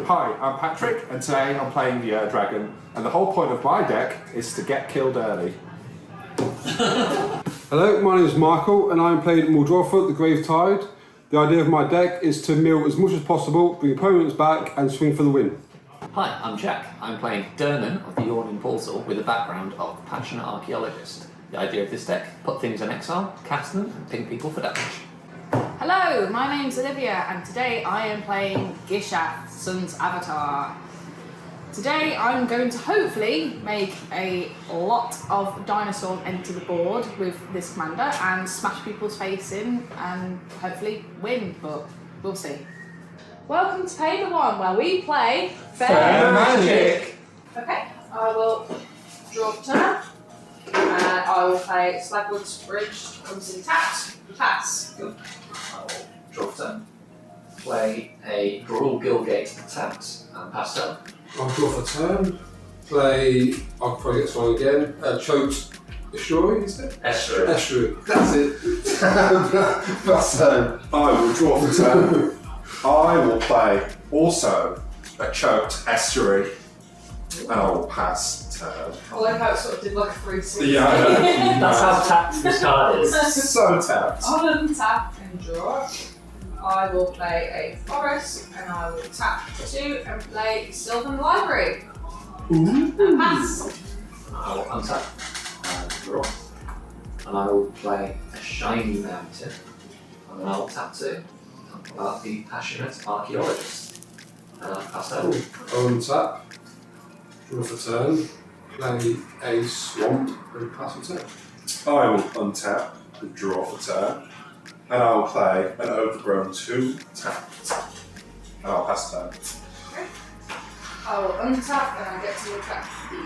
Hi, I'm Patrik, and today I'm playing the Dragon, and the whole point of my deck is to get killed early. Hello, my name is Michael, and I'm playing Muldrotha, the Grave Tide. The idea of my deck is to mill as much as possible, bring opponents back, and swing for the win. Hi, I'm Jack. I'm playing Durnan of the Yawning Portal with a background of the Passionate Archaeologist. The idea of this deck: put things in exile, cast them, and ping people for damage. Hello, my name's Olivia, and today I am playing Gishath, Sun's Avatar. Today I'm going to hopefully make a lot of dinosaurs enter the board with this commander and smash people's face in and hopefully win, but we'll see. Welcome to Pay the One, where we play Fair Magic! Okay, I will draw a turn, and I will play Slagwood's Bridge, comes in tapped, pass. Good. I will draw a turn. Play a Gruul Gilgate tapped and pass turn. I'll draw for turn. I'll probably get this one again. Choked Estuary, is it? Estuary. Estuary, that's it. That's I will draw for turn. I will play also a choked estuary, and I will pass turn. I like how it sort of did like a 360. Yeah, I know. That's how tapped this card is. So tapped. I'll untap and draw. I will play a forest, and I will tap 2 and play Sylvan Library. And pass. I will untap and draw. And I will play a Shiny Mountain. And then I will tap 2 and pull out the Passionate Archaeologist. And I'll pass turn. I'll untap, draw for turn, play a swamp, and pass for turn. I will untap and draw for turn, and I will play an overgrown 2 tapped, and I'll pass turn. Okay. I will untap and I get to look at the.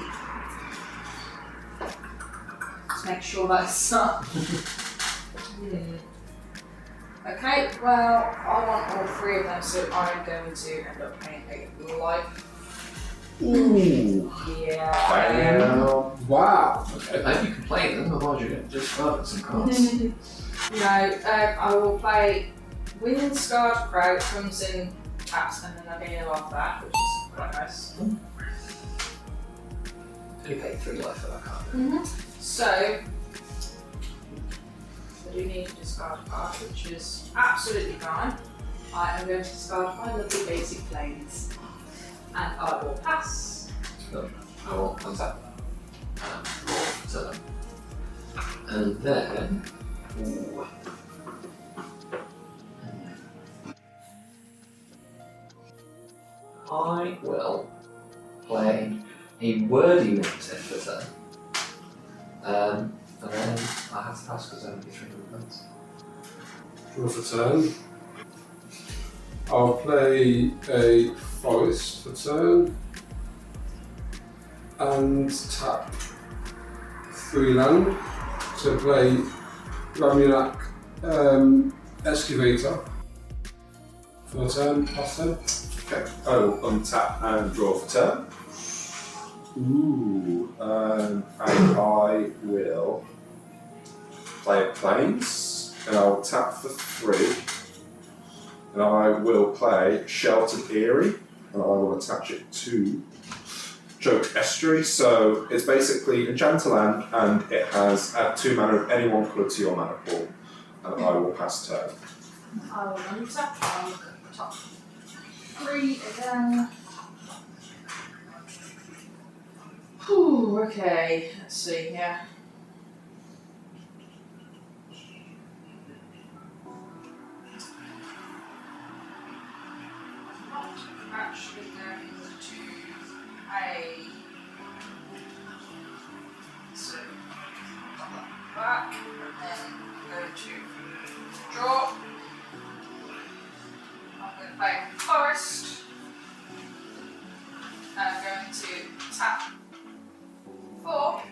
Just make sure that's not. Okay, well, I want all 3 of them, so I'm going to end up playing a life. Ooh. Yeah. Wow. Okay, maybe you can play them, otherwise you're going to just start with some cards. No, I will play Wind Scarred Crow, comes in taps, and then I gain off that, which is quite nice. You pay 3 life for that card. So, I do need to discard a card, which is absolutely fine. I am going to discard my lovely basic planes, and I will pass. So I will untap and draw turn. And then. Ooh. I will play a wordy mountain for turn. And then I have to pass because I only get 3 movements. Draw for turn. I'll play a forest for turn and tap 3 land to play Ramunak Excavator for turn, pass turn. Okay, I will untap and draw for turn. Ooh, and I will play a plains, and I will tap for 3, and I will play Sheltered Eyrie, and I will attach it to Choked Estuary. So it's basically Enchanter land, and it has add 2 mana of any one colour to your mana pool, and I will pass turn. I will untap, I'll look at the top 3 again. Ooh, okay, let's see here. Not actually going to pay. So, pop that back, and then go to draw. I'm going to play Forest. I'm going to tap 4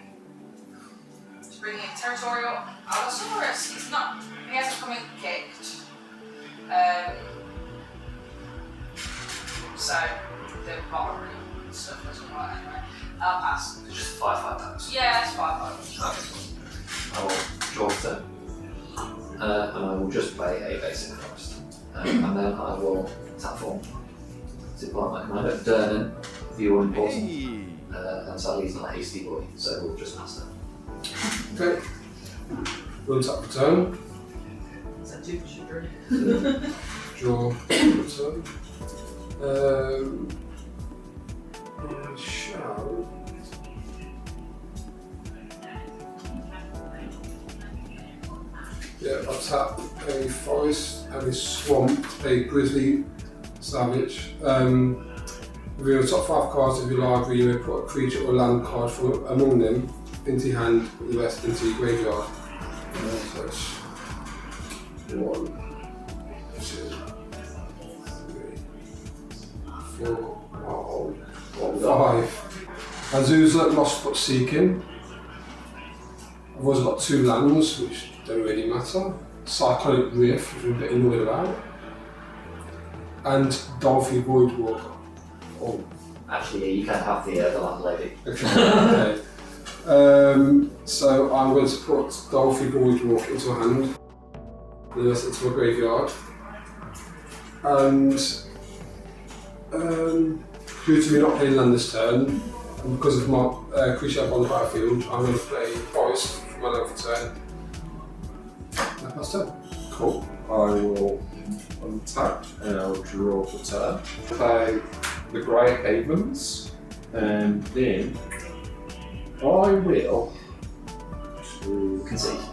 to bring in Territorial Allosaurus. He hasn't come in kicked. So the bottom room and stuff doesn't work anyway. I'll pass. It's just 5/5 damage. Yeah, it's 5/5. I will draw turn. And I will just play a basic forest. And then I will tap 4 to apply my command. the all important. And sadly he's not a hasty boy, so we'll just pass that. Okay. We'll tap the turn. Is that too sugar? Draw the turn. I shall. Yeah, I'll tap a forest and a swamp, a grizzly savage. Reveal the top 5 cards of your library, you may put a creature or land card from among them into your hand, put the rest into your graveyard. So it's 1, 2, 3, 4, 5. Azusa, Lost but Seeking. I've also got 2 lands, which don't really matter. Cyclonic Rift, which we're a bit annoyed about. And Dolphy Voidwalker. Oh. Actually, yeah, you can have the landlady. Okay. So I'm going to put Dolphy Voidwalker into a hand. And the rest into a graveyard. And due to me not playing land this turn, and because of my creature up on the battlefield, I'm going to play Forest for my level turn. That's turn. Cool. I will untap and I'll draw for turn. Play the Grey Havens, and then I will Concede.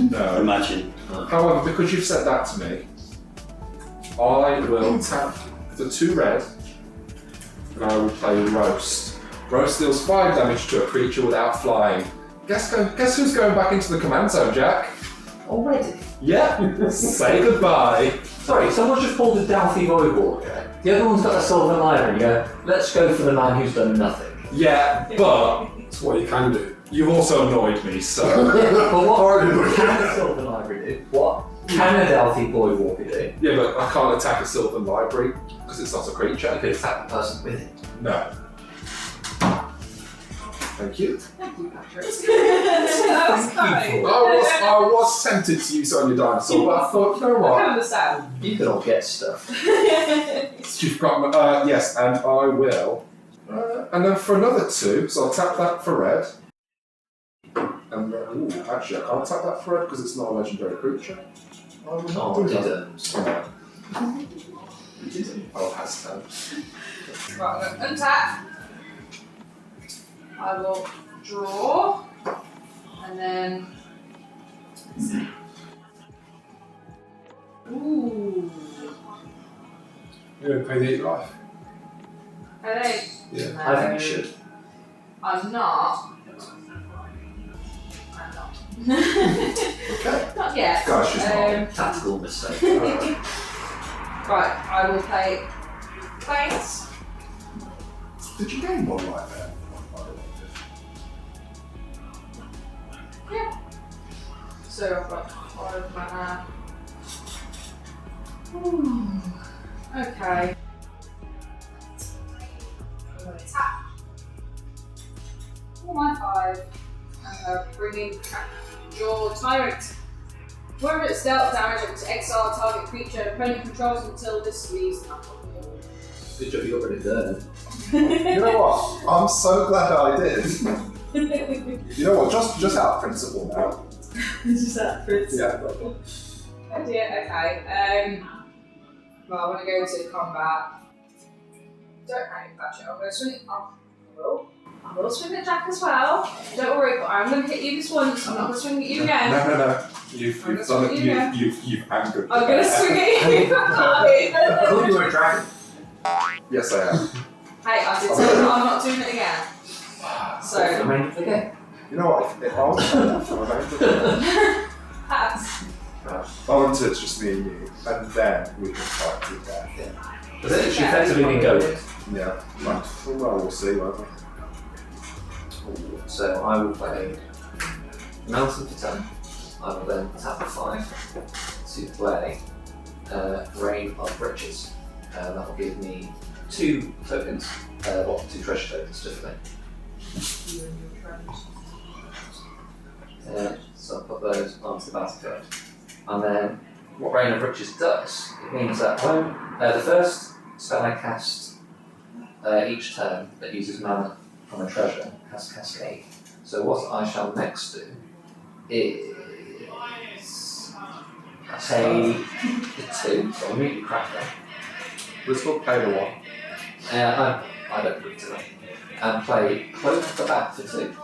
no. Imagine. However, because you've said that to me, I will tap the 2 red and I will play Roast. Roast deals 5 damage to a creature without flying. Guess who's going back into the command zone, Jack? Already? Yeah. Say goodbye. Sorry, someone's just pulled a Dalthy Voidwalker. The other one's got a Silver Library and you go, let's go for the man who's done nothing. Yeah, but That's what you can do. you've also annoyed me, so. But what can a Silver Library do? What can a Dalthy Voidwalker do? Yeah, but I can't attack a Sylvan Library because it's not a creature. I could attack the person with it. No. Thank you. Thank you, Patrik. That was kind. I was tempted to use it on your dinosaur, but I thought, you know I what? can understand. You can all get stuff. You've got yes, and I will. And then for another 2, so I'll tap that for red. And then, actually, I can't tap that for red because it's not a legendary creature. I will not Oh, do that. didn't. Oh, it has 10. Right, I'm going to untap. I will draw. And then. Ooh. You're going to pay the 8 life. I think. Yeah. I think you should. I'm not. I'm not. Okay. Not yet. Gosh, she's not. Tactical mistake. Right, I will play Plains. Did you gain 1 life there? Yeah. So I've got 5 mana. Okay. I'm going to tap. All my 5. And bring in Jaw Tyrant. Wherever it's dealt damage, I can exile a target creature and opponent controls until this leaves. Good job you got rid of Durnan. You know what? I'm so glad I did. You know what? Just out of principle now. Just that for Yeah. Oh dear, okay. Well, I want to go to combat. Don't panic, actually. I'm going to swing it. I will swing at Jack as well. Don't worry, but I'm going to hit you this once. I'm not going to swing at you again. No. You've done it. You've angered. I'm going to swing at you. I thought you were a dragon. Yes, I am. Hey, I did say I'm not doing it again. The So, main of the game. You know what? I'll turn that for a moment. that's. I want to just me and you, and then we can fight to death. But then she effectively been goaded. Yeah. Right. Well, we'll see, won't we? So I will play Mountain for 10. I will then tap a 5 to play Rain of Riches. That will give me 2 tokens, 2 treasure tokens to play. So I'll put those onto the battlefield. And then what Rain of Riches does, it means that when the first spell I cast each turn that uses mana from a treasure has Cascade. So what I shall next do is pay the 2, so I'll immediately crack them. Let's not pay the 1. I don't agree to that. And play Cloak the Bat for 2.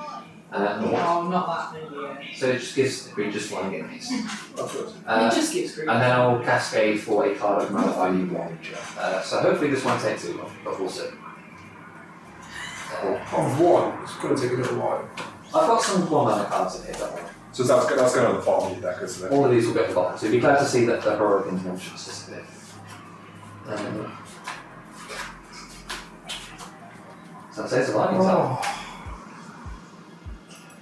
And Oh, not that many years. so it just gives the creatures 1 again. That's good. It just gives grief. And then I'll cascade for a card of mana value 1. So hopefully this won't take too long, but we'll see. Of 1, it's going to take a little while. I've got some 1 mana cards in here, don't worry. So that's going on the bottom of your deck, isn't it? All of these will go at the bottom, so you'll be glad to see that the heroic interventions disappear. So I'd say it's a lightning time.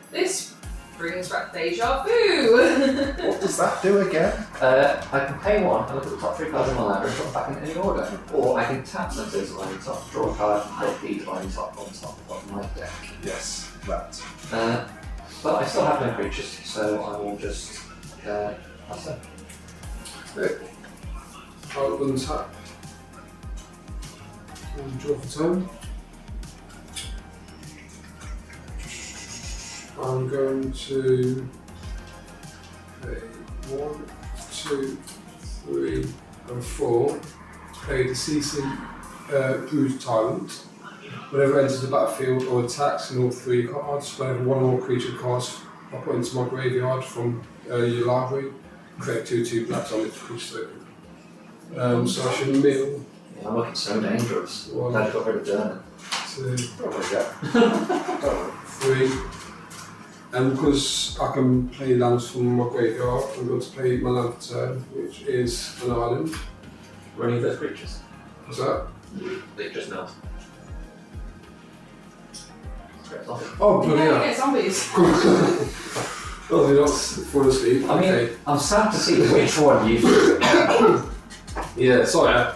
This brings back deja vu. What does that do again? I can pay 1 and look at the top 3 cards in my library and put them back in any order. Or I can tap Sentinel's Divining Top, draw a card and put the Divining Top on top of my deck. Yes, that. But I still have no creatures, so I will just pass them. I'll untap. And draw for turn. I'm going to pay 1, 2, 3, and 4. Pay the ceasing Bruised Tyrant. Whenever it enters the battlefield or attacks in all 3 cards, whenever 1 or more creature cards are put into my graveyard from your library, create 2/2 blacks on it to push through. So I should mill Yeah, I'm looking so dangerous. Well, Glad I got rid of Durnan. 2, Don't forget. 3. And because I can play lands from my graveyard, I'm going to play my land for turn, which is an island. Were any of those creatures? What's that? They just melt. Oh, bloody Yeah, hell. get zombies. Oh, they're not fall asleep. I mean, Okay. I'm sad to see which one you Yeah, sorry.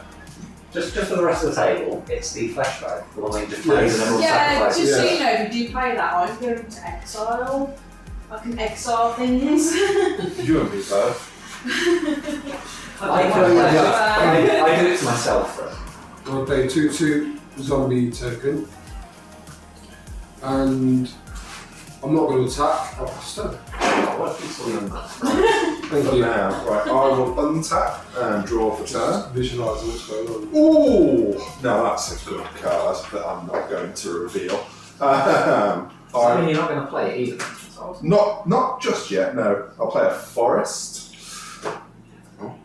Just for the rest of the table, it's the flesh bag, the one that you just plays and everyone Yeah, sacrifices. just so you know, if you do play that, I'm going to exile. I can exile things. You and me both. I do it to myself, though. I'll play 2/2 zombie token. And I'm not going to attack. I'll pass turn. Oh, what a peaceful young man. Thank For you. now, right, I will untap and draw for turn. Visualise what's going on. Ooh! Now that's a good card that I'm not going to reveal. I I, mean, you're not going to play it either. not just yet, no. I'll play a forest. Oh.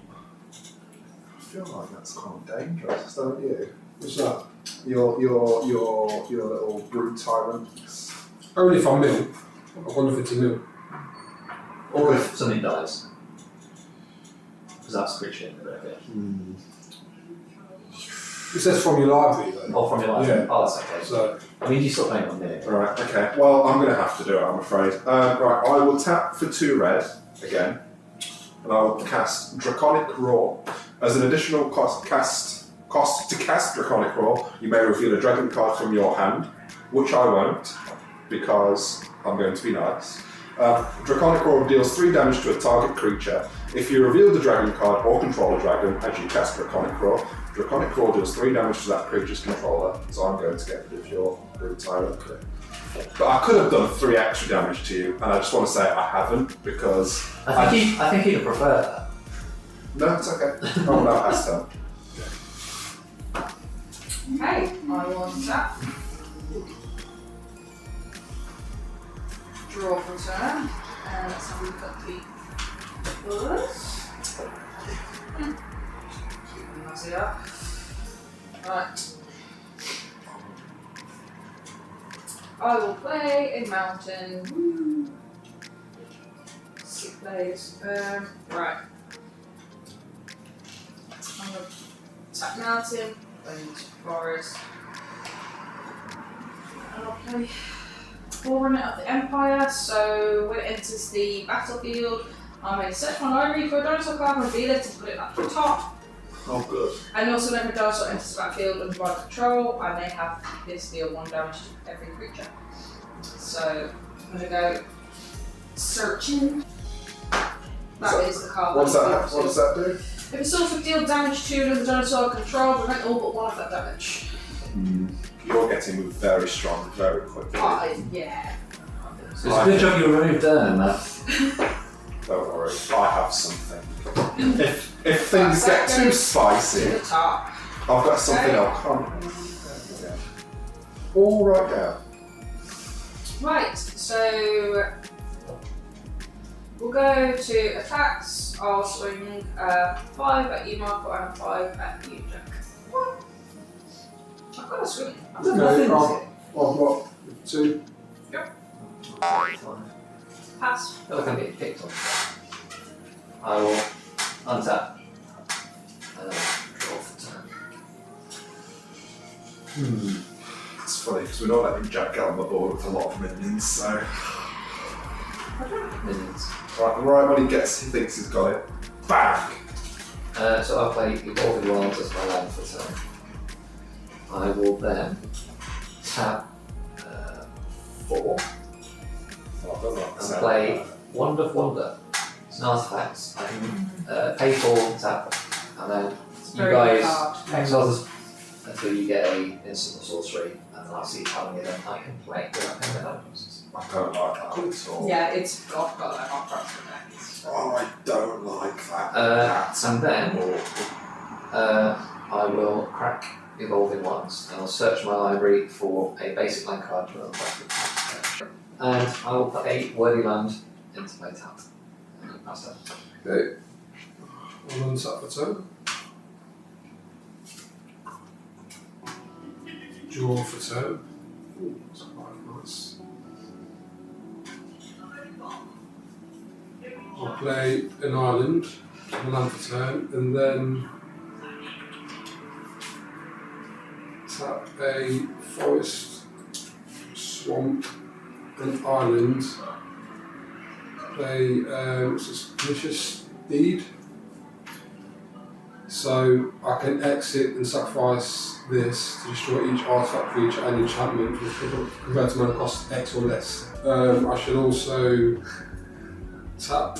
I feel like that's kind of dangerous, don't you? What's that? Your little brute tyrants. Only if I mill. I wonder if it's a mill. Or if something dies. Because that's creature in the graveyard. It says from your library though. Or from your life. Yeah. Oh, that's okay. So, I mean, you still playing on minute. Right, okay. Well, I'm going to have to do it, I'm afraid. Right, I will tap for 2 red again, and I will cast Draconic Roar. As an additional cost to cast Draconic Roar, you may reveal a dragon card from your hand, which I won't, because I'm going to be nice. Draconic Roar deals 3 damage to a target creature. If you reveal the dragon card or control a dragon as you cast Draconic Roar deals 3 damage to that creature's controller, so I'm going to get rid of your Brute Tyrant. But I could have done 3 extra damage to you, and I just want to say I haven't, because... I think he'd prefer that. No, it's okay. Oh, no, pass turn. Okay, I will untap. Draw for turn. And let's have a look at the colours. That's it up. Right. I will play a mountain. Woo. 6 plays. Right. I'm going to tap mountain, and forest. And I'll play Forerunner of the Empire, so when it enters the battlefield, I may search my library for a dinosaur card and reveal it and put it up the top. Oh, good. And also whenever a dinosaur enters the battlefield under my control, I may have this deal 1 damage to every creature. So I'm gonna go searching. That is the card. What does that do? If it's also deal damage to another dinosaur control, prevent all but one of that damage. You're getting very strong very quickly. Yeah. It's a good job you removed Durnan, that. Don't worry, I have something. If things get too spicy, To the top. I've got something Okay. I'll come. All right down. Right, so we'll go to attacks. I'll swing 5 at you, Michael, and a 5 at you, Jack. What? I've got a swing. I've got Okay, nothing. I've got 2. Pass. I feel like I'm getting picked on. I will untap and then draw for turn. It's funny because we're not letting Jack get on the board with a lot of minions, so. Minions. Right when he thinks he's got it, bang! So I'll play Evolving Wilds as my land for turn. I will then tap 4 Oh, I don't like the and sound play of Wand of Wonder. It's an artifact. I can pay 4, tap, and then you Very good guys card. exile this until you get a instant or sorcery, and then I'll see how many of them I can play without paying the bonuses. that. I don't like that at all. Yeah, it's got that on front of it. Oh, I don't like that. And then I will crack Evolving Ones, and I'll search my library for a basic land card for the and I will put a worthy land into my tap. That's it. Okay. I'll untap for turn. Draw for turn. Ooh, that's quite nice. I'll play an island, a land for turn, and then tap a forest, swamp, an island. Play what's this? Vicious Deed. So I can exit and sacrifice this to destroy each artifact, creature, and enchantment with converted mana cost X or less. I should also tap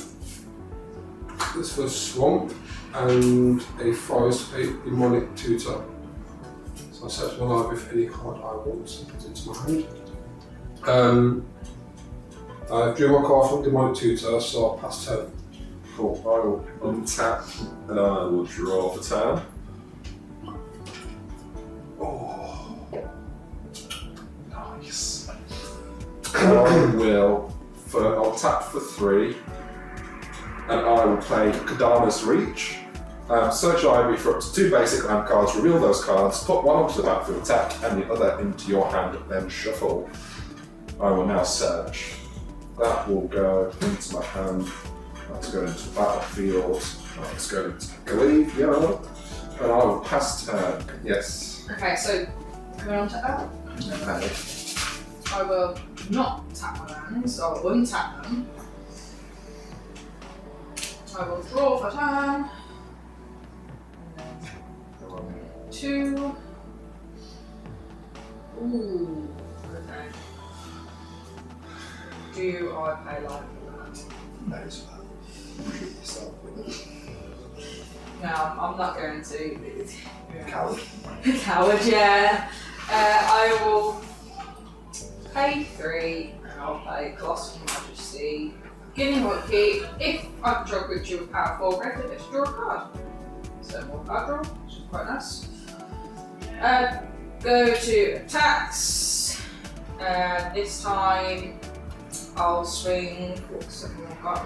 this for swamp and a forest, a demonic tutor. So I search my library for any card I want to put into my hand. I drew my card from demonic tutor, so I'll pass turn. Cool. I will untap and I will draw for turn. Oh, nice. I'll tap for 3, and I will play Kadama's Reach. Search library for up to 2 basic land cards, reveal those cards, put one onto the battlefield attack and the other into your hand, then shuffle. I will now search. That will go into my hand, that's going into the battlefield, that's going into the graveyard, and I will pass turn. Yes. Okay, so going on to that. Okay. I will not tap my lands, I will untap them. I will draw for turn. 2. Ooh, okay. Do I pay life for that? May as well. Treat yourself with it. No, I'm not going to. Coward. Coward, yeah. I will pay 3 and I'll play Colossal Majesty. Beginning what keep. If I control a creature with power 4 red, let's draw a card. So more card draw, which is quite nice. Go to attacks. This time I'll swing. What's something I've got?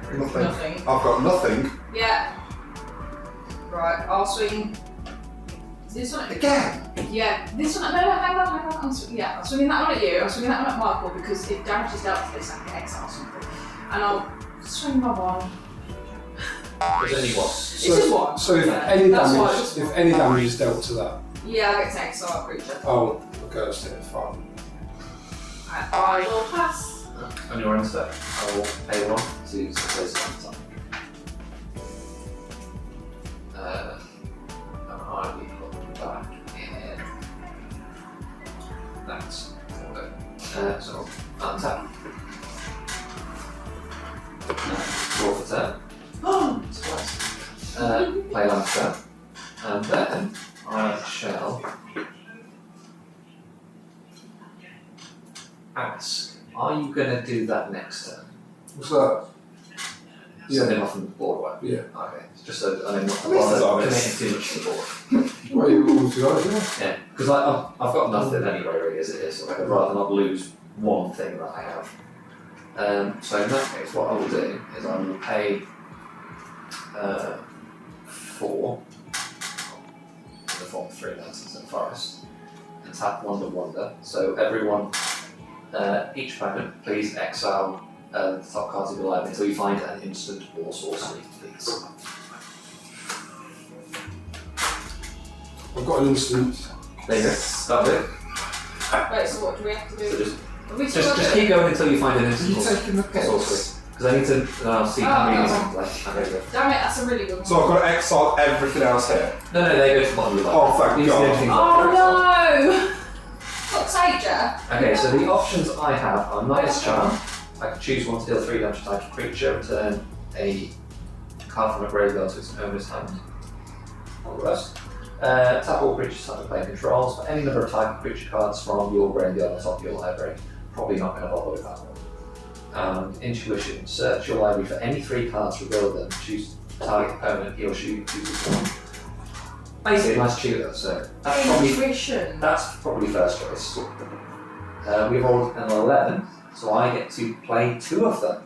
Okay, nothing. I've got nothing. Yeah. Right, I'll swing. This one Again! Yeah, this one. No, hang on. I'm swinging that one at you. I'm swinging that one at Michael because if damage is dealt to this, I can exile something. And I'll swing my one. There's only one. It's just one. So if Yeah, any that's why damage, it's if one. any damage is dealt to that, Yeah, I get to exile a creature. oh, okay, let's take it fine. And I will pass. On your own step, I will pay 1 to place it on top. And I will put back in. That's so untap. Draw for turn. Twice. Play ask, are you going to do that next turn? What's that? Send him off from the board away? Yeah. Okay, just so I'm not At least it's committing honest. too much to the board. Well, you all together, yeah. Yeah, because I've got nothing anyway, really, as it is, so I'd rather not lose one thing that I have. So in that case, what I will do is I will pay 4 in the form of 3 lances in the forest and tap Wonder. So everyone, each opponent, please exile the top cards of your library until you find an instant or sorcery, please. I've got an instant. There you go. That'll do it. Wait, so what do we have to do? So Have we still got just to- keep going until you find an Are instant you or taking the sorcery. piss? Because I need to see how many Oh. these ones left. Okay, good. Damn it, that's a really good one. So I've got to exile everything else here. No, they go to the bottom of the Oh, thank These are God. the only things Oh no! Fuck's sake, Jeff. Okay, so the options I have are Knight's Charm. I can choose one to deal 3 damage to target creature, return a card from a graveyard to its owner's hand. Or reverse. Tap all creatures type of play controls, but any number of type of creature cards from your graveyard on top of your library. Probably not going to bother with that one. Intuition. Search your library for any 3 cards, reveal them, choose target opponent, he or she chooses one. Basically, nice tutor, so Intuition. that's probably first choice. We rolled an 11, so I get to play 2 of them.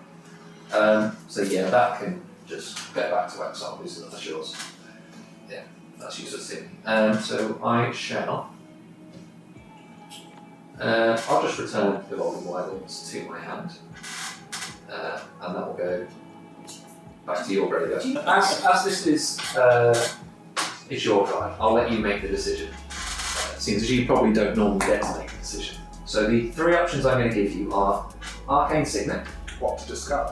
So yeah, that can just go back to exile, because that's yours. Yeah, that's useless too. So I shall. I'll just return Evolving Wildlands to my hand, and that will go back to your graveyard. As this is it's your drive, I'll let you make the decision. Seems as you probably don't normally get to make the decision. So the 3 options I'm going to give you are Arcane Signet. What to discard?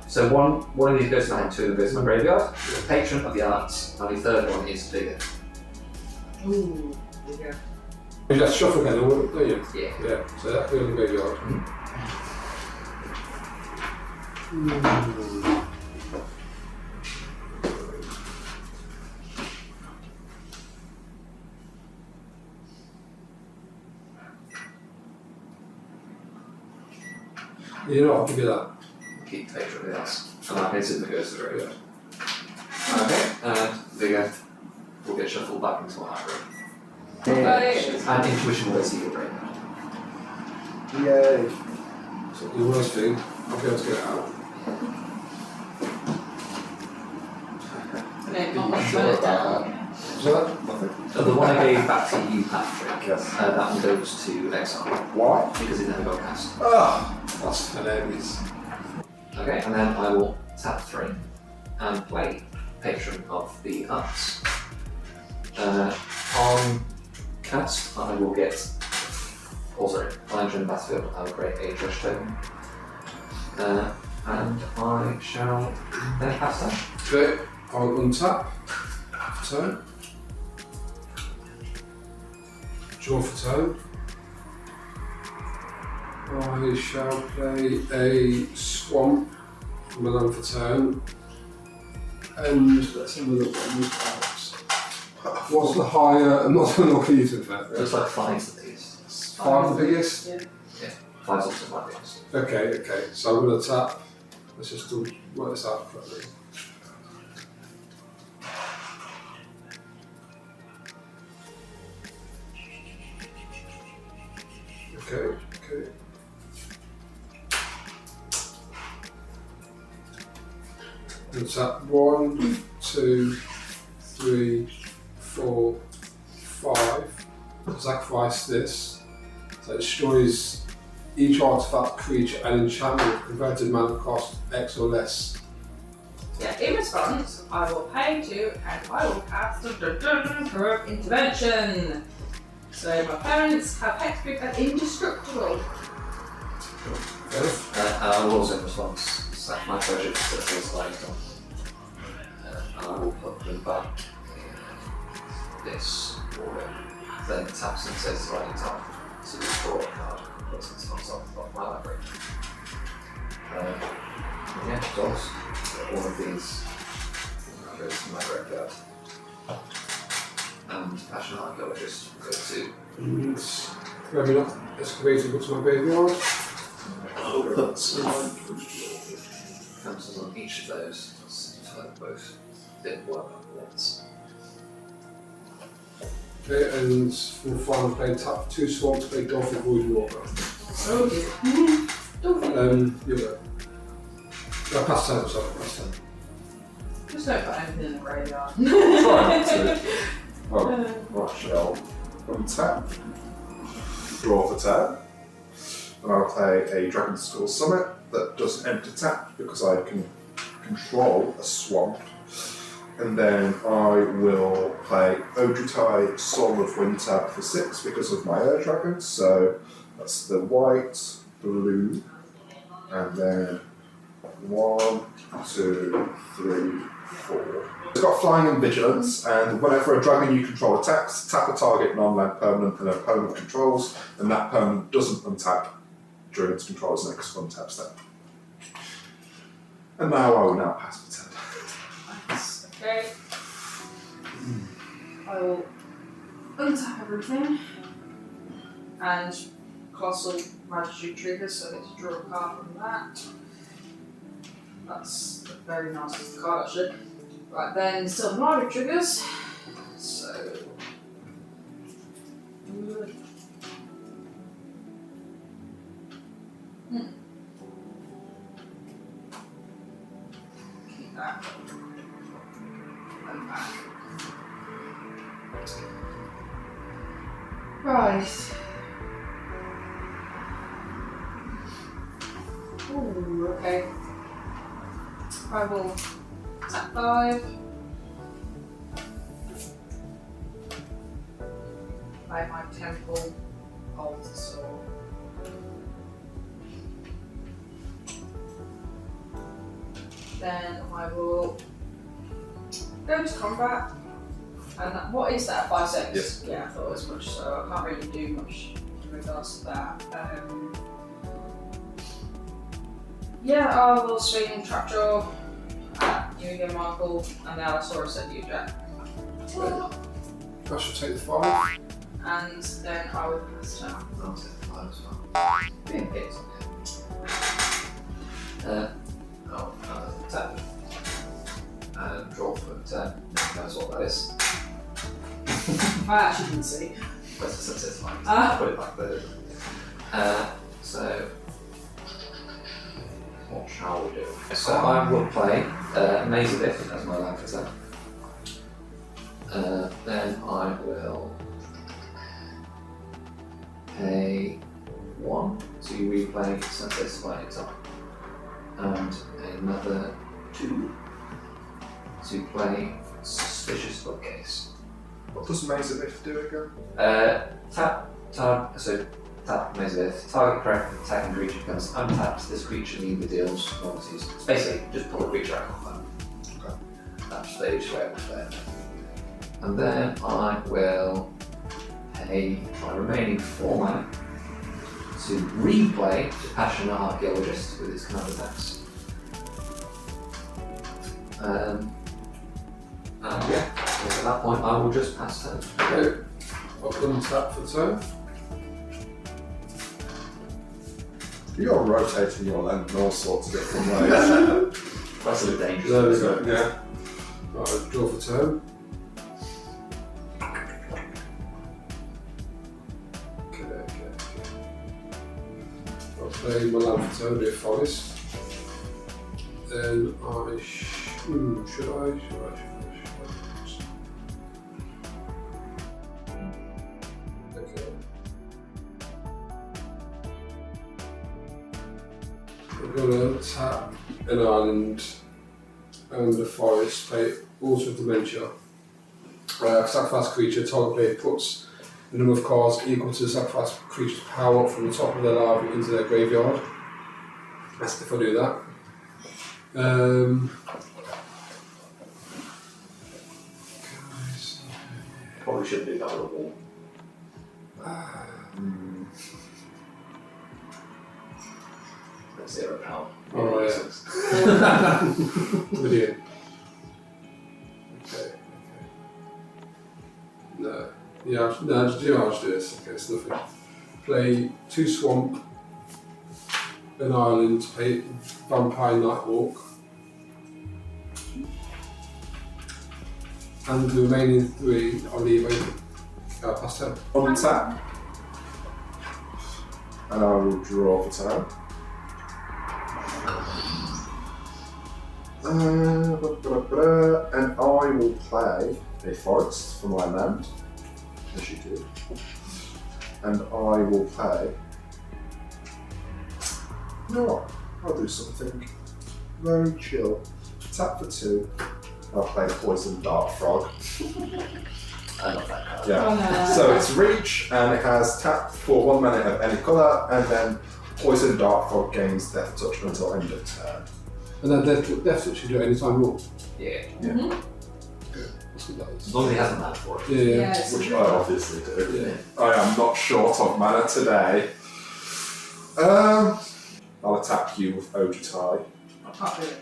So one of these goes to my hand, 2 of them goes to my graveyard. Patron of the Arts, and the third one is Vigor. Ooh, there you go. You just shuffle again, don't you? Yeah. Yeah, so that goes in the graveyard. You know, I'll give you that. Keep Patron of the Arts. And Arcane Signet goes to the graveyard. Okay, and Vigor will get shuffled back into my library. And Intuition will go to your graveyard. Yay. So the worst thing, I'll be able to get it out. No, not much Sure burn it about down. So that, Nothing. So the one I gave back to you, Patrik, Yes. that one goes to exile Why? because it never got cast. Ah, that's hilarious. Okay, and then I will tap 3 and play Patron of the Arts. On cast, I will get. Also, when I enter the battlefield, I will create a Drush token. And I shall then cast that. okay, I'll untap. Turn. Draw for turn. I shall play a swamp from a land for turn. And let's have a look at these cards. What's the higher? I'm not going to look at you to that. Looks like 5's the biggest. 5 the biggest? Yeah. 5's also my biggest. Okay, so I'm going to tap. Let's just work this out correctly. Okay. And tap 1, 2, 3, 4, 5. Sacrifice this. So it destroys each artifact, creature, and enchantment with converted mana cost X or less. Yeah, in response, I will pay 2 and I will cast Corrupt Intervention. So my parents have hexproof and indestructible. Okay. I will also respond sack my treasure to the first line on. And I will put them back in this order. Then taps and says right on top to draw a card. Puts it on top of my library. Yeah, dolls. All of these goes to my graveyard. And Passion Archaeologist will go to And maybe not. excavated into my graveyard. I'll put Counters on each of those. So both didn't work at once. Okay, and from the final play, tap 2 swamp to play Dolphin Void Walker. Oh dear. You'll go. No, pass turn, sorry, pass turn. Just don't put anything in the graveyard. Trying to. Oh, right, shall untap, draw for turn, and I'll play a Dragon Skull Summit that doesn't enter tap because I can control a swamp. And then I will play Odrutai Soul of Winter for 6 because of my Air Dragon. So that's the white, blue, and then 1, 2, 3, 4. It's got Flying and Vigilance, and whenever a dragon you control attacks, tap a target non-land permanent an opponent controls, and that permanent doesn't untap during its control's next untap step. And now I will pass the turn. Okay. I will untap everything and Colossal Majesty triggers, so I get to draw a card from that. That's a very nice card actually. Right then, still Mario triggers. So. Keep that. And that. Right. Ooh, okay. I will tap 5. Play my temple altar sword. Then I will go to combat. And what is that? 5 seconds? Yes. Yeah, I thought as much, so I can't really do much in regards to that. Yeah, I will swing Trapjaw at you again, Michael, and the Allosaurus at you, Jack. I should take the 5. And then I will pass turn. I'll take the 5 as well. Being picked. Tap. Draw for turn. No one knows what that is. I actually didn't see. That's fine. Ah. I'll put it back there. So, what shall we do? So I will play Maze of If as my land for turn. Then I will pay 1 to replay Sunset's Flying Top, and another 2 to play Suspicious Bookcase. What does Maze of If do again? Tap Maze of If. Target correct attacking creature becomes untapped. This creature neither deals nor receives. It's basically just pull a creature out of combat. Okay. That's the easiest way I would play it. And then I will pay my remaining 4 mana to replay the Passion Archaeologist with its command attacks. And yeah, at that point I will just pass turn. Okay, I'll untap for turn. You're rotating your land in all sorts of different ways. That's a bit dangerous. There we isn't go, it? yeah. Right, I'll draw for turn. Okay. I'll play my land for turn, be a forest. Then I should I? Okay. I'm gonna tap an island and a forest, play Altar of Dementia. Sacrifice creature, target player puts the number of cards equal to the sacrifice creature's power from the top of their library into their graveyard. That's if I do that. Probably shouldn't do that with a wall. That's 0 power. Oh, yeah. Brilliant. Okay. No. Yeah, I'll just do this. Okay, it's nothing. play 2 swamp, an island, play vampire nightwalk, and the remaining 3 I'll leave open. Past 10. Untap. And I will draw for turn. And I will play a forest for my land, as you do. And I will play. You know what? I'll do something very chill. Tap for 2. I'll play Poison Dart Frog. I love that card. Yeah. Oh, no. So it's reach and it has tap for 1 mana of any colour, and then Poison Dart Frog gains Death Touch until end of turn. And then death touch you do it anytime you want. Yeah. That's what that is. As long as he hasn't had for it. Yeah. Yes. Which I obviously do. Yeah. I am not short of mana today. I'll attack you with Ojutai. I can't do it.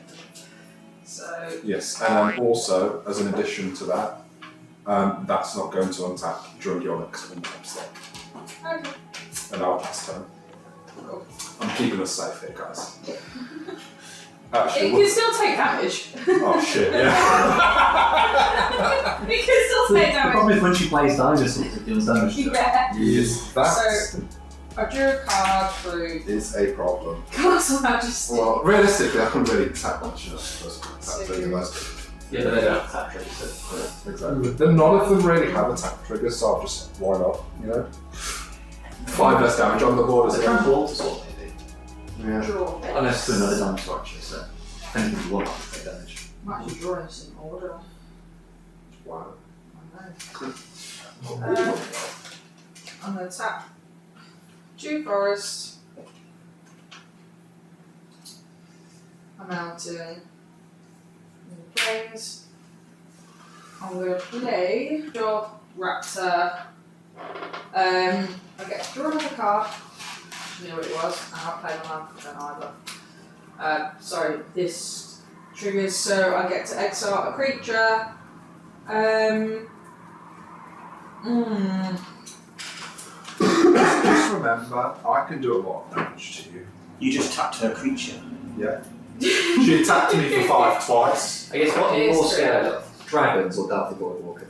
So, Yes, and then also, as an addition to that, that's not going to untap during your next untap step. okay. And I'll pass turn. Cool. I'm keeping us safe here, guys. It Actually, can still take damage. oh shit, yeah. It can still take The damage. problem is when she plays Dinosaurs, it deals damage to it. Yeah. Yes, that So, I drew a card through is a problem. Castle Majesty. Well, realistically, I couldn't really attack much enough. That's really nice. Yeah, but they don't have attack triggers, so Exactly. Then none of them really have attack triggers, so I'll just, why not, you know? 5 less damage on the board as it's a well. trample as well, maybe. Yeah. Draw. Unless to another dinosaur actually, so anything you want to take damage. Might actually draw this in order. Wow. I know. I'm going to tap 2 forests, a mountain, and plains. I'm going to play Dog Raptor. I get to draw another card. I knew what it was, and I'll play my land, I don't either. Sorry, this triggers, so I get to exile a creature. Just remember, I can do a lot of damage to you. You just tapped her creature. Yeah. She attacked me for 5 twice. I guess what are you It more is scared of? Dragons or Darthy Voidwalker?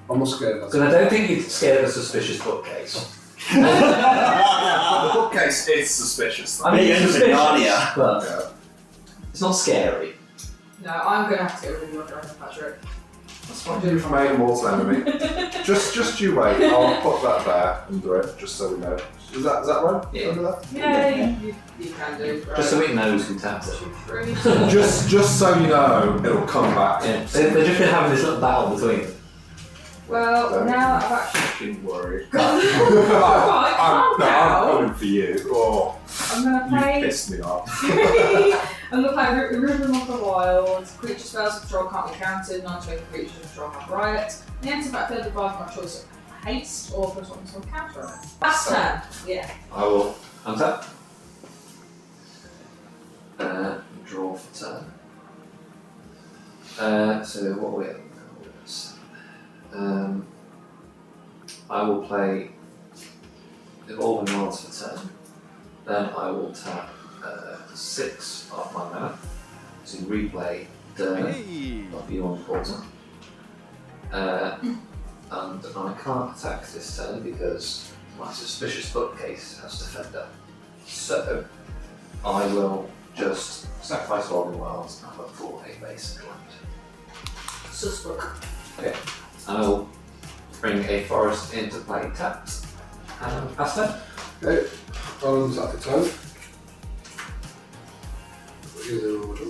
I'm not scared of that. Because I don't think you're scared of a suspicious bookcase. The bookcase is suspicious. I mean, Yeah, it's it's suspicious, Narnia. but Yeah. it's not scary. No, I'm going to have to get rid of your dragon, Patrik. That's what I do for my mortal enemy. just you wait. I'll put that there under it, just so we know. Is that right? Yeah. Under that? Yeah, you can do. Right. Just so it knows who tapped it. 2, 3. Just so you know, it'll come back. Yeah. They've just been having this little battle between them. Well, now I've actually Don't worry. got I'm calm down. coming for you. Oh, I'm going to you play. pissed me off. I'm going to play Rhythm of the Wild. Creature spells of control can't be counted. Non-token creatures of control have riot. The enter backfield device my choice of haste or put on some counter on it. Last turn. Yeah. I will untap. Draw for turn. So what are we at now? I will play Evolving Wilds for turn. Then I will tap 6 of my mana to replay Durnan of Beyond Portal. And I can't attack this turn because my suspicious bookcase has Defender. So I will just sacrifice Evolving Wilds and look for a basic land. Susbook. Okay, I will bring a forest into play tapped and pass turn. Okay, I'll untap the turn. Put you in order.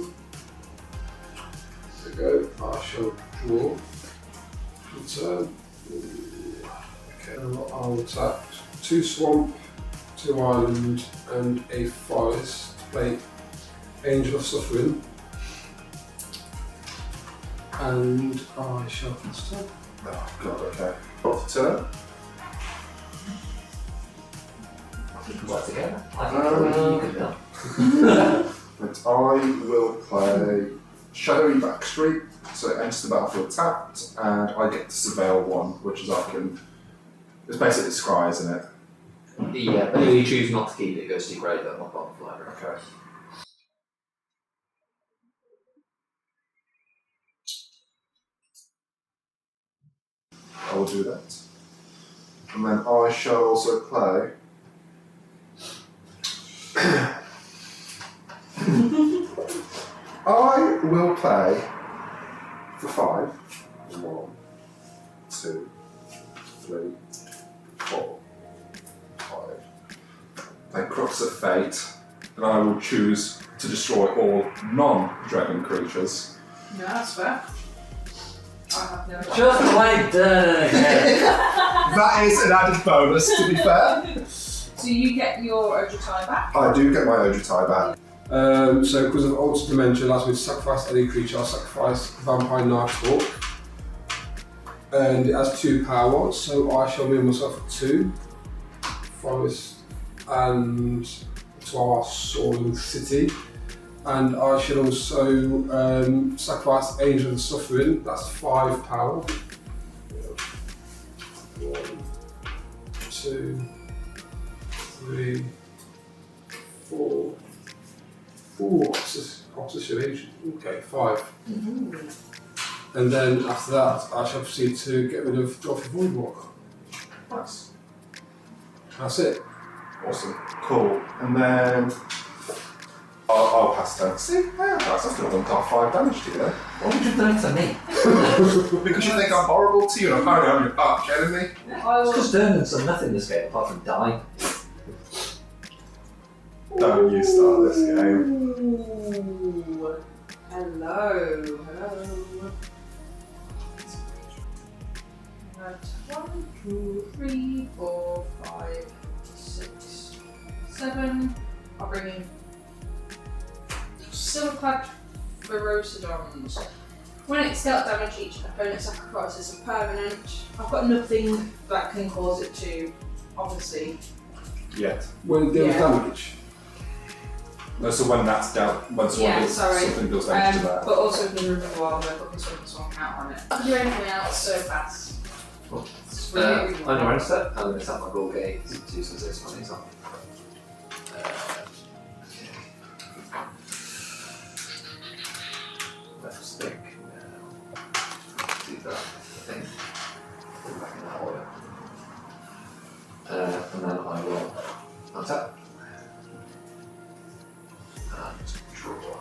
There we go. I shall draw. Turn. Okay, I'll tap 2 swamp, 2 island, and a forest to play Angel of Suffering. And I shall pass turn. Oh god, okay. Off turn. We can work together. I think you could help. And I will play Shadowy Backstreet, so it enters the battlefield tapped, and I get to surveil 1, which is I can. It's basically Scry, isn't it? Yeah, but if you choose not to keep it, it goes to your graveyard, not bottom of the library. Okay. I will do that. And then I shall also play. I will play for 5. 1, 2, 3, 4, 5. Then Crux of Fate, and I will choose to destroy all non-dragon creatures. No, that's fair. I have no idea. Just play Durnan again. That is an added bonus, to be fair. So you get your Ojutai back. I do get my Ojutai back. So because of Altered Dimension allows me to sacrifice any creature, I'll sacrifice Vampire Nighthawk. And it has 2 power, so I shall move myself to 2. Forest and to our Soaring City. And I should also sacrifice Angel of the Suffering, that's 5 power. 1, 2, 3, 4. Ooh, opposition agent. Okay, 5. And then after that, I shall proceed to get rid of Joffrey Voidwalker. Nice. That's it. Awesome. Cool. And then I'll pass turn. See, yeah, that's still done 5 damage to you there. What would you do to me? Because you think I'm horrible to you and apparently I'm your arch enemy. I will. Because Durnan's done nothing this game apart from die. Don't you start this game. Ooh. Hello. Right. 1, 2, 3, 4, 5, 6, 7. I'll bring in Silverclad Ferocidons. When it's dealt damage, each opponent sacrifices a permanent. I've got nothing that can cause it to, obviously. Yet. When it deals Yeah. damage. No, so when that's down, when someone Yeah, does, sorry. something does damage to that. But also if you remove a while, they're putting some count on it. I can do anything else so fast. It's really, really On your own step, I'm going to tap my goal gate to do some 6 monies on. Left stick. Do that, I think. Put it back in that order. And then I will untap. And draw.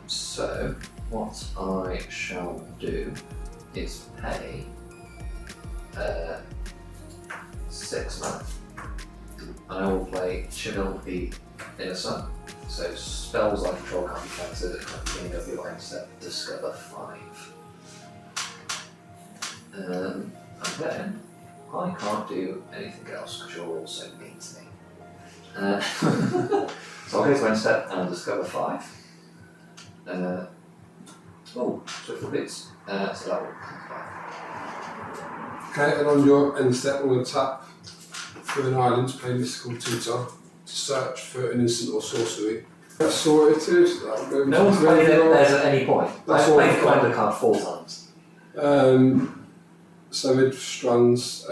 So, what I shall do is pay 6 mana. And I will play Chivil the Inner Sun. So spells I control can't be countered at the beginning of your end step. Discover 5. And then I can't do anything else because you're also mean to me. So I'll go to end step and discover 5. Oh, swift bits. So that will come back. Okay, and on your end step, I'm going to tap through an island to play Mystical Tutor to search for an instant or sorcery. That's sorted too, so that'll go No one's played theirs at any point. That's I've all played I've got. Commander card 4 times. Savage Strands,